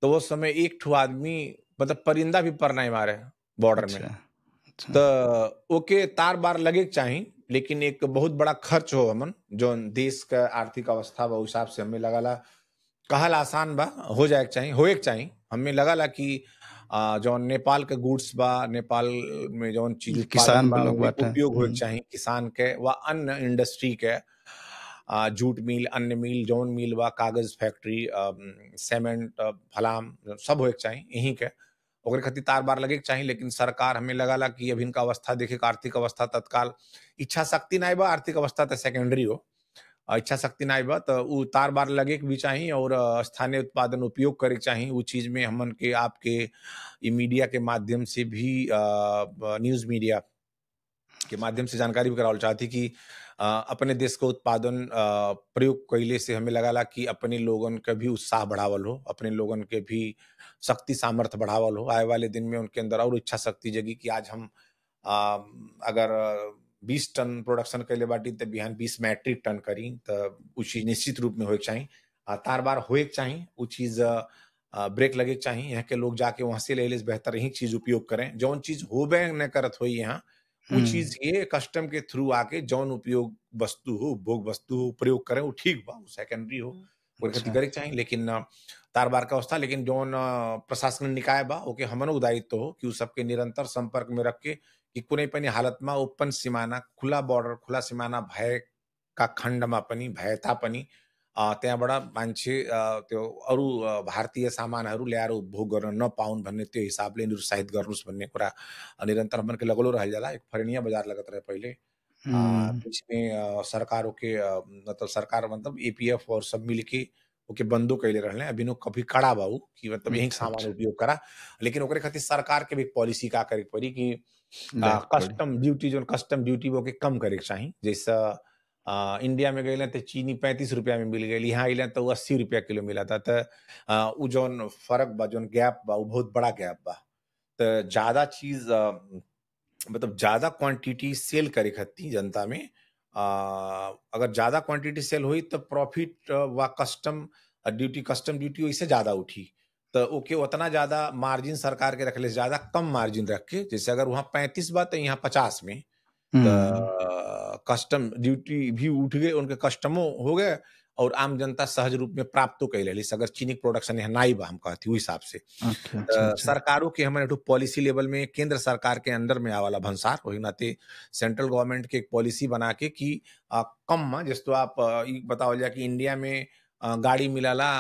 तो वो समय एक ठो आदमी मतलब परिंदा भी पर नहीं मारे बॉर्डर में। अच्छा, अच्छा। तो ओके तार बार लगे के चाही, लेकिन एक बहुत बड़ा खर्च हो हमन जौन देश का आर्थिक अवस्था बा, उस हिसाब से हमें लगला कहल आसान बा, हो जाए के चाही, होए के चाही। हमें लगला कि जौन नेपाल के गुड्स बा, नेपाल में जौन चीज जो उत्पादन किसान बा, लोग ओमे बाटे। उपयोग होए के चाही किसान के व अन्य इंडस्ट्री के। जूट मिल, अन्न मिल, जौन मिल बा, कागज फैक्ट्री, सीमेंट, फलाम सब होए के चाही यहीं के। ओकरे खातिर तार बार लगे के चाही, लेकिन सरकार हमें लगला कि अभी इनका अवस्था देखे के, आर्थिक अवस्था तत्काल इच्छा शक्ति नहीं बा, आर्थिक अवस्था तो सेकेंडरी हो। इच्छा शक्ति नहीं बा तो उ तार बार लगे के भी चाही और स्थानीय उत्पादन उपयोग करे के चाही। उ चीज में हमन के आपके ई मीडिया के माध्यम से भी न्यूज़ मीडिया के माध्यम से जानकारी भी करावल चाहती कि अपने देश का उत्पादन प्रयोग कइले से हमें लगला कि अपने लोगन के भी उत्साह बढ़ावल हो, अपने लोगन के भी शक्ति सामर्थ्य बढ़ावल हो। आए वाले दिन में उनके अंदर और इच्छा शक्ति जगी कि आज हम अगर 20 टन प्रोडक्शन कइले बाटी त बिहान 20 मैट्रिक टन करी त उ चीज निश्चित रूप में होए के चाही। तार बार होए के चाही, उ चीज ब्रेक लगे के चाही। यहाँ के लोग जाके वहाँ से ले ले से बेहतर यही चीज उपयोग करें। जौन चीज होबे न करत होई यहाँ, उ चीज ये कस्टम के थ्रू आके जौन उपयोग वस्तु हो, उपभोग वस्तु हो, प्रयोग करें, वो ठीक बा, वो सेकेंडरी हो, ओकरे खातिर अच्छा। करे के चाही। लेकिन तार बार का अवस्था, लेकिन जौन प्रशासनिक निकाय बा ओके हमनो दायित्व हो कि उ सबके निरंतर संपर्क में रख के कि कुनै पनि हालतमा ओपन सीमाना, खुला बॉर्डर, खुला सीमाना भएका खण्डमा पनि, भए तापनि त्यहाँबाट मान्छे त्यो अरू भारतीय सामानहरू ल्याएर उपभोग गर्न नपाउन् भन्ने त्यो हिसाबले निरुत्साहित गर्नुस् भन्ने कुरा निरन्तर हमन के लगलो रहल जाला। एक फरेनिया बाजार लगत रहे पहिले। हुँ। बीच में सरकारों के मतलब सरकार मतलब एपीएफ और सब मिल के ओके बंदो कइले रहले। अभी नो कभी कड़ा बा उ कि मतलब यही अच्छा, सामान अच्छा। उपयोग करा। लेकिन ओकरे खातिर सरकार के भी पॉलिसी का करे के पड़ी कि ले पड़ी। कस्टम ड्यूटी जोन कस्टम ड्यूटी वो के कम करे के चाही। जैसा इंडिया में गइले त चीनी ₹35 में मिल गइल, यहाँ अइले त उ ₹80 किलो मिलता। त उ जौन फ़र्क बा, जौन गैप बा, उ बहुत बड़ा गैप बा। त ज़्यादा चीज़ मतलब ज़्यादा क्वांटिटी सेल करे खातिर जनता में अगर ज़्यादा क्वांटिटी सेल हुई तो प्रॉफिट व कस्टम ड्यूटी वैसे ज़्यादा उठी। तो ओके उतना ज़्यादा मार्जिन सरकार के रखले से ज़्यादा कम मार्जिन रख के, जैसे अगर वहाँ 35 बा तो यहाँ 50 में, हुँ। तो कस्टम ड्यूटी भी उठ गए, उनके कस्टमो हो गए और आम जनता सहज रूप में प्राप्तो कई लेली। अगर चीनी के प्रोडक्शन यहाँ नाई बा हम कहती हुई हिसाब से अच्छा, अच्छा, अच्छा। सरकारों के हमारे एठो पॉलिसी लेवल में केंद्र सरकार के अंदर में आवाला भंसार वही नाते सेंट्रल गवर्नमेंट के एक पॉलिसी बना के कि कम में जिस तो आप ई बताओ जा कि इंडिया में गाड़ी मिलाला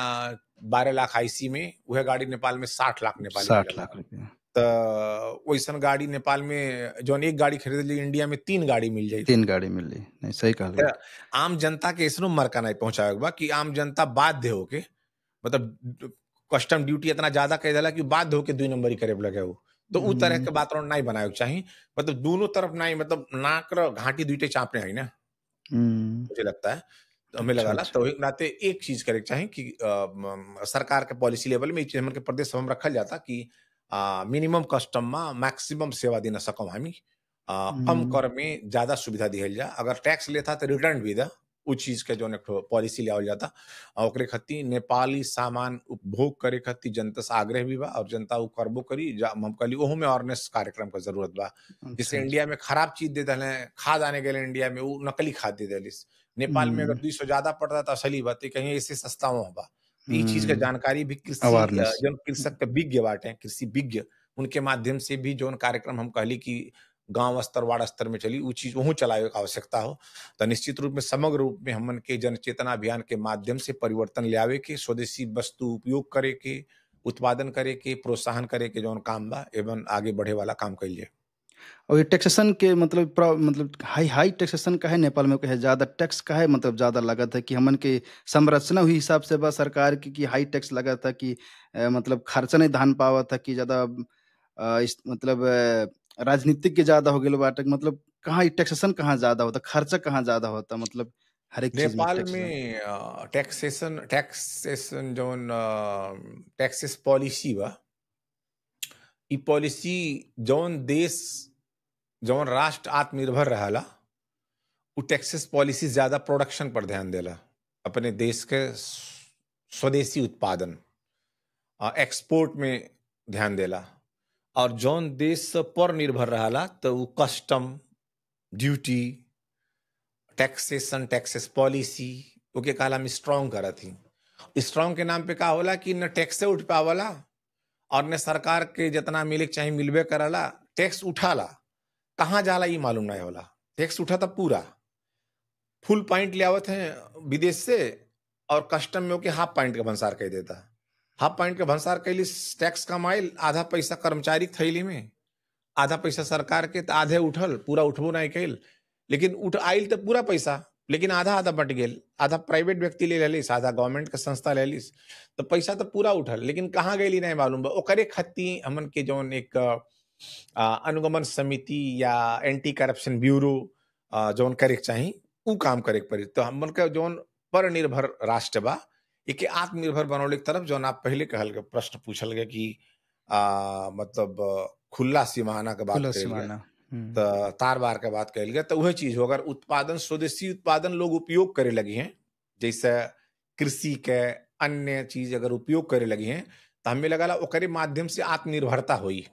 12 लाख आईसी में, वह गाड़ी नेपाल में 60 लाख नेपाली 60 मिलला। लाख रुपया। तो वैसन गाड़ी नेपाल में जौन एक गाड़ी खरीद ली, इंडिया में 3 गाड़ी मिल जाई। 3 गाड़ी मिली। नहीं, सही कहल त बा। आम जनता के ऐसनो मरका नहीं पहुंचावे के बा कि आम जनता बाध्य होके मतलब कस्टम ड्यूटी इतना ज्यादा कह देला कि बाध्य होके 2 नंबरी करे लगे हो। तो उ तरह हुँ। के वातावरण नहीं बनावे के चाही। मतलब दोनों तरफ नहीं, मतलब नाक र घाटी दुइटे चापने है ना, हुँ। मुझे लगता है। तो हमें अच्छा, लगाला अच्छा। तो एक नाते एक चीज करे के चाही कि सरकार के पॉलिसी लेवल में ई चीज हमन के प्रदेश में रखल जाता कि मिनिमम कस्टम में मैक्सिमम सेवा दिन सकम हामी। कम हुँ। कर में ज्यादा सुविधा दिहल जा। अगर टैक्स लेता तो रिटर्न भी दा। उ चीज के जौन एक ठो पॉलिसी लियावल जाता। ओकरे खातिर नेपाली सामान उपभोग करे खातिर जनता से आग्रह भी बा और जनता उ करबो करी। हम कहली ओहू में अवेयरनेस कार्यक्रम का जरूरत बा। अच्छा, जैसे इंडिया अच्छा। में खराब चीज दे देले, खाद आने गेले इंडिया में उ नकली खाद दे देलिस। नेपाल में अगर हुँ। 200 ज्यादा पड़ता तो असली बात कहीं ऐसे सस्ता वहाँ बा। तो ई चीज का हुँ। जानकारी भी कृषि अवेयरनेस। जौन कृषक के विज्ञ बाटे, कृषि विज्ञ, उनके माध्यम से भी जौन कार्यक्रम हम कहली कि गांव स्तर, वार्ड स्तर में चली, उ चीज वहू चलावे के आवश्यकता हो। तो निश्चित रूप में समग्र रूप में हमन के जन चेतना अभियान के माध्यम से परिवर्तन ले आवे के, स्वदेशी वस्तु उपयोग करे के, उत्पादन करे के, प्रोत्साहन करे के जौन काम बा एवं आगे बढ़े वाला काम कइल और ये टैक्सेशन के मतलब मतलब हाई हाई टैक्सेशन काहे नेपाल में कहे ज़्यादा टैक्स काहे मतलब ज़्यादा लागत है कि हमन के संरचना हुई हिसाब से बा सरकार की कि हाई टैक्स लगा था कि मतलब खर्चा नहीं धान पावा था कि ज़्यादा इस मतलब राजनीतिक के ज़्यादा हो गेल बाटे मतलब कहाँ ये टैक्सेशन कहाँ ज़्यादा होता खर्चा कहाँ ज़्यादा होता मतलब हर एक चीज़ में नेपाल टैक्सेशन। में टैक्सेशन टैक्सेशन जौन टैक्सेस पॉलिसी बा, ई पॉलिसी जौन देश जौन राष्ट्र आत्मनिर्भर रहला, उ टैक्सेस पॉलिसी ज्यादा प्रोडक्शन पर ध्यान देला। अपने देश के स्वदेशी उत्पादन एक्सपोर्ट में ध्यान देला। और जौन देश पर निर्भर रहला तो उ custom duty taxation taxes policy okay कहला में स्ट्रांग करत ही। स्ट्रांग के नाम पे का होला कि न टैक्से उठ पावला और न सरकार के जितना मिले के चाही मिलबे करला। टैक्स उठाला, कहाँ जाला ई मालूम नहीं होला। टैक्स उठा था पूरा फुल पॉइंट ले आवत हैं विदेश से और कस्टम में होके हाफ पॉइंट का भंसार कह देता। हाफ पॉइंट का भंसार कैली टैक्स कमाइल, आधा पैसा कर्मचारी के थैली में, आधा पैसा सरकार के, त आधे उठल, पूरा उठबो नहीं कैल। लेकिन उठ आइल तो पूरा पैसा, लेकिन आधा-आधा बँट गेल। आधा प्राइवेट व्यक्ति ले लेलिस, आधा गवर्नमेंट के संस्था ले लिस। तो पैसा तो पूरा उठल, लेकिन कहाँ गइल ई नहीं मालूम बा। ओकरे खातिर हमन के जौन एक अनुगमन समिति या एंटी करप्शन ब्यूरो जौन करे के चाही, उ काम करे के पड़ी। तो हमन का जौन परनिर्भर राष्ट्र बा, एके आत्मनिर्भर बनौले के तरफ जौन आप पहिले कहल के प्रश्न पूछल गए कि मतलब खुला सीमाना के बात खुला कइल गए, सीमाना। हुँ। त तार-बार के बात कइल गए, तो उहे चीज़ हो। अगर उत्पादन स्वदेशी उत्पादन लोग उपयोग करे लगी हैं, जैसे कृषि के अन्य चीज़ अगर उपयोग करे लगी हैं, तो हमें लगला ओकरे माध्यम से आत्मनिर्भरता होई,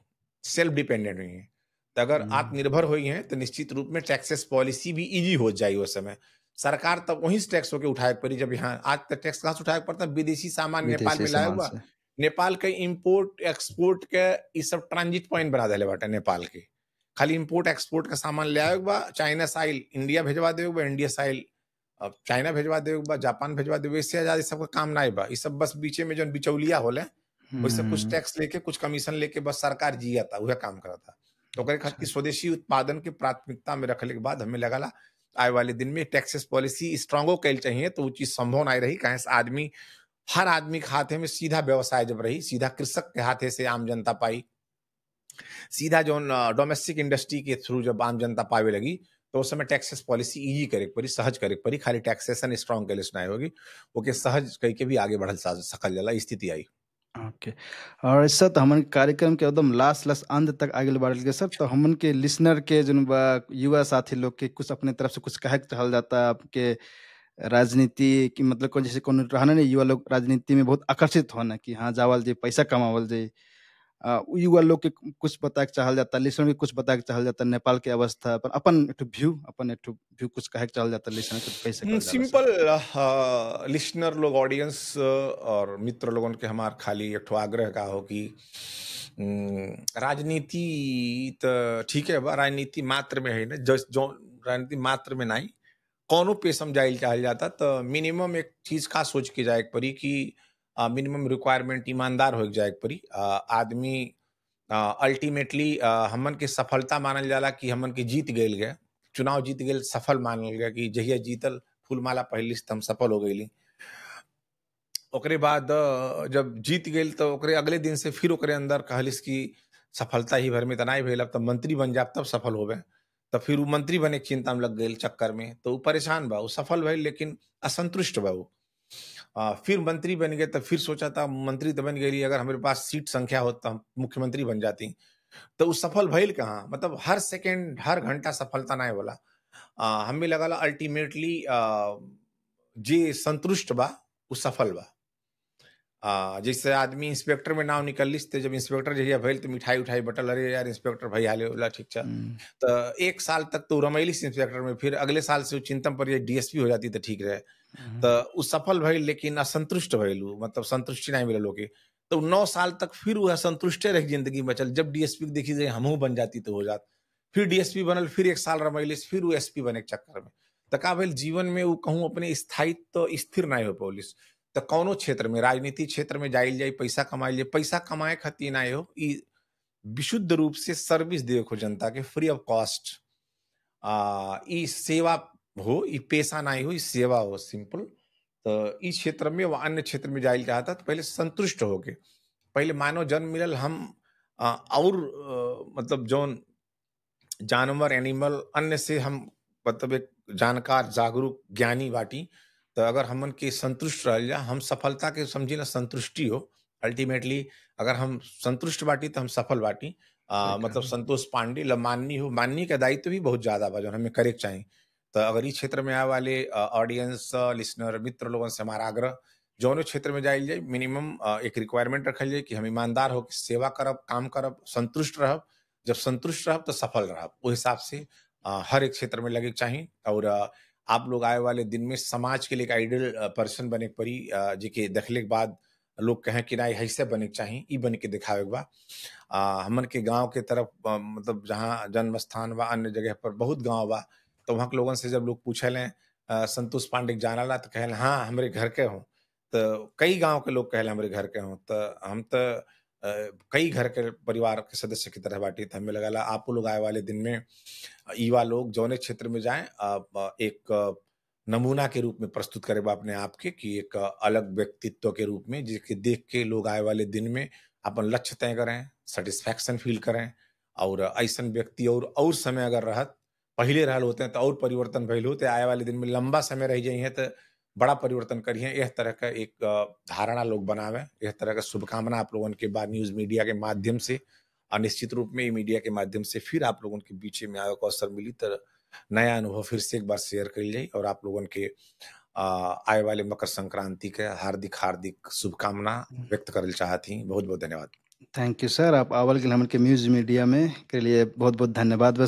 सेल्फ डिपेंडेंट हुई हैं। तो अगर हुँ। आत्मनिर्भर हुई हैं, तो निश्चित रूप में टैक्सेस पॉलिसी भी ईज़ी हो जाई उस समय। सरकार तब वहीं से टैक्स होके उठाए के पड़ी, जब यहाँ आज तक टैक्स कहाँ से उठाए के पड़ता? विदेशी सामान नेपाल विदेशी में लाए सामान बा। से। नेपाल के इम्पोर्ट, एक्सपोर्ट के ई सब ट्रांजिट पॉइंट बना देले बाटे नेपाल के। खाली इम्पोर्ट, एक्सपोर्ट का सामान ले आवे के बा, चाइना से आइल इंडिया भेजवा देवे के बा, इंडिया से आइल चाइना भेजवा देवे के बा, जापान भेजवा देवे। इससे ज़्यादा ई सब का काम नाहीं बा। ई सब बस बीचे में जौन बिचौलिया होले, ओइसे कुछ हुँ। टैक्स लेके, कुछ कमीशन लेके बस सरकार जियता, उहे काम करता। तो ओकरे अच्छा। खातिर स्वदेशी उत्पादन के प्राथमिकता में रखले के बाद हमें लगला आए वाले दिन में टैक्सेस पॉलिसी स्ट्रांगो कैल चाहिए, तो वो चीज़ संभव नाहीं रही। काहे से आदमी, हर आदमी के हाथे में सीधा व्यवसाय जब रही, सीधा कृषक के हाथे से आम जनता पाई, सीधा जौन डोमेस्टिक इंडस्ट्री के थ्रू जब आम जनता पावे लगी, तो उस समय टैक्सेस पॉलिसी ईज़ी करे के पड़ी, सहज करे के पड़ी। खाली टैक्सेशन स्ट्रांग कैले से नाहीं होगी, ओके सहज कई के भी आगे बढ़ल सा सकल जाला, स्थिति आई। ओके। और सर, तो हमन कार्यक्रम के एकदम लास्ट अंत तक आगे बढ़ल के सर, तो हमन के लिसनर के जोन बा युवा साथी लोग के कुछ अपने तरफ से कुछ कहे के चाहल जाता आपके राजनीति की, मतलब कौन जैसे कौन रहना नहीं, युवा लोग राजनीति में बहुत आकर्षित होना कि हाँ जावल जी, पैसा कमावल जी। उ युवा लोग के कुछ बताए के चाहल जाता, लिसनर के कुछ बताए के चाहल जाता नेपाल के अवस्था पर, अपन एक ठो व्यू, अपन एक ठो व्यू कुछ कहे के चाहल जाता लिसनर के, तो कैसे कहल जाला सर? सिंपल लिसनर लोग, ऑडियंस और मित्र लोगन के हमार खाली एक ठो आग्रह का हो कि राजनीति त ठीक है बा, राजनीति मात्र में है ना, जस जो राजनीति मात्र में नहीं, कौनो पेश हम जाइल चाहल जाता, तो मिनिमम एक चीज का सोच के जाए के पड़ी कि मिनिमम रिक्वायरमेंट ईमानदार हो जाए के पड़ी। आदमी अल्टीमेटली हमन के सफलता मानल जाला कि हमन के जीत गइल गए, चुनाव जीत गइल, सफल मानल गया कि जहिया जीतल फूलमाला पहिलिस त हम सफल हो गइली। ओकरे बाद जब जीत गइल तो ओकरे अगले दिन से फिर ओकरे अंदर कहलिस कि सफलता ही भर में त नाहीं भइल, अब त मंत्री बन जाब तब सफल होबे। त फिर उ मंत्री बने के चिंता में लग गइल चक्कर में, तो उ परेशान बा। उ सफल भइल लेकिन असंतुष्ट बा उ। फिर मंत्री बन गए, तो फिर सोचा था मंत्री तो बन गइली, अगर हमरे पास सीट संख्या होत त हम मुख्यमंत्री बन जाती। तो उ सफल भइल कहाँ? मतलब हर सेकंड, हर घंटा सफलता नाहीं होला। हमें लगला अल्टीमेटली जे संतुष्ट बा, उ सफल बा। जैसे आदमी इंस्पेक्टर में नाव निकलिस, तो जब इंस्पेक्टर जहिया भइल तो मिठाई-उठाई बँटल, "अरे यार इंस्पेक्टर भई हाले होला ठीक छा।" हुँ। तो 1 साल तक तो उ रमैलिस इंस्पेक्टर में, फिर अगले साल से उ चिंता में पड़ जाई डीएसपी हो जाती तो ठीक रहे। हुँ। तो उ सफल भइल लेकिन असंतुष्ट भइल उ, मतलब संतुष्टि नहीं मिलल ओके। तो 9 साल तक फिर उ असंतुष्टे रह के ज़िंदगी बचल। जब डीएसपी के देखी जे हमहू बन जाती तो हो जात। फिर डीएसपी बनल, फिर 1 साल रमैलिस, फिर उ एसपी बने के चक्कर में। तो का भइल जीवन में उ कहूँ अपने स्थायित्व स्थिर नहीं हो पौलिस। तो कौनो क्षेत्र में, राजनीति क्षेत्र में जाइल जाई, पैसा कमाइल जाई, पैसा कमाए खातिर नाहीं हो, ई विशुद्ध रूप से सर्विस देवे के हो जनता के, फ्री ऑफ कॉस्ट। ई सेवा हो, ई पेशा नाहीं हो, ई सेवा हो सिंपल। तो इस क्षेत्र में व अन्य क्षेत्र में जाइल चाहता तो पहले संतुष्ट होके, पहले मानव जन्म मिलल, हम और मतलब जौन जानवर, एनिमल, अन्य से हम मतलब एक जानकार, जागरूक, ज्ञानी बाटी। तो अगर हमन के संतुष्ट रहल जा, हम सफलता के समझी ना संतुष्टि हो। अल्टीमेटली अगर हम संतुष्ट बाटी तो हम सफल बाटी। सही मतलब कहल। संतोष पांडे ल माननीय हो, माननीय का दायित्व भी बहुत ज़्यादा बा जौन हमें करे के चाही। तो अगर इस क्षेत्र में आए वाले ऑडियंस, लिसनर, मित्र लोगन से हमारा आग्रह, जौनो क्षेत्र में जाइल जाई, मिनिमम एक रिक्वायरमेंट रखल जाई कि हम ईमानदार होके सेवा करब, काम करब, संतुष्ट रहब। जब संतुष्ट रहब तो सफल रहब। ओ हिसाब से हर एक क्षेत्र में लगे के चाही। और आप लोग आए वाले दिन में समाज के लिए एक आइडियल पर्सन बने के पड़ी, जेके देखले के बाद लोग कहें कि नहीं ऐसे बने के चाही, ई बन के दिखावे के बा। हमन के गाँव के तरफ मतलब जहाँ जन्म स्थान बा, अन्य जगह पर बहुत गाँव बा, तो वहाँ के लोगन से जब लोग पूछेलें संतोष पांडे के जानला तो कहल हाँ हमरे घर के हों, तो कई गांव के लोग कहले हमरे घर के हों, तो हम तो कई घर के परिवार के सदस्य की तरह बाटी, तो हमें लगला आप लोग आए वाले दिन में युवा लोग जौने क्षेत्र में जाएं, एक नमूना के रूप में प्रस्तुत करे बा अपने आप के, कि एक अलग व्यक्तित्व के रूप में जिसके देख के लोग आए वाले दिन में अपन लक्ष्य तय करें, सेटिस्फैक्शन फील करें, और ऐसन व्यक्ति और समय अगर रहत पहले रहल होते हैं तो और परिवर्तन भइल होते, आए वाले दिन में लंबा समय रह जाइए तो बड़ा परिवर्तन करिए। इस तरह का एक धारणा लोग बनावे, इस तरह का शुभकामना आप लोगों के बाद न्यूज़ मीडिया के माध्यम से, और निश्चित रूप में ये मीडिया के माध्यम से फिर आप लोगों के बीच में आवे को अवसर मिली तो नया अनुभव फिर से एक बार शेयर कइल जाई, और आप लोगन के आए वाले मकर संक्रांति के हार्दिक शुभकामना व्यक्त करल चाहत हई। बहुत-बहुत धन्यवाद। थैंक यू सर, आप आवल गेल हमन के न्यूज़ मीडिया में के लिए बहुत-बहुत धन्यवाद बा।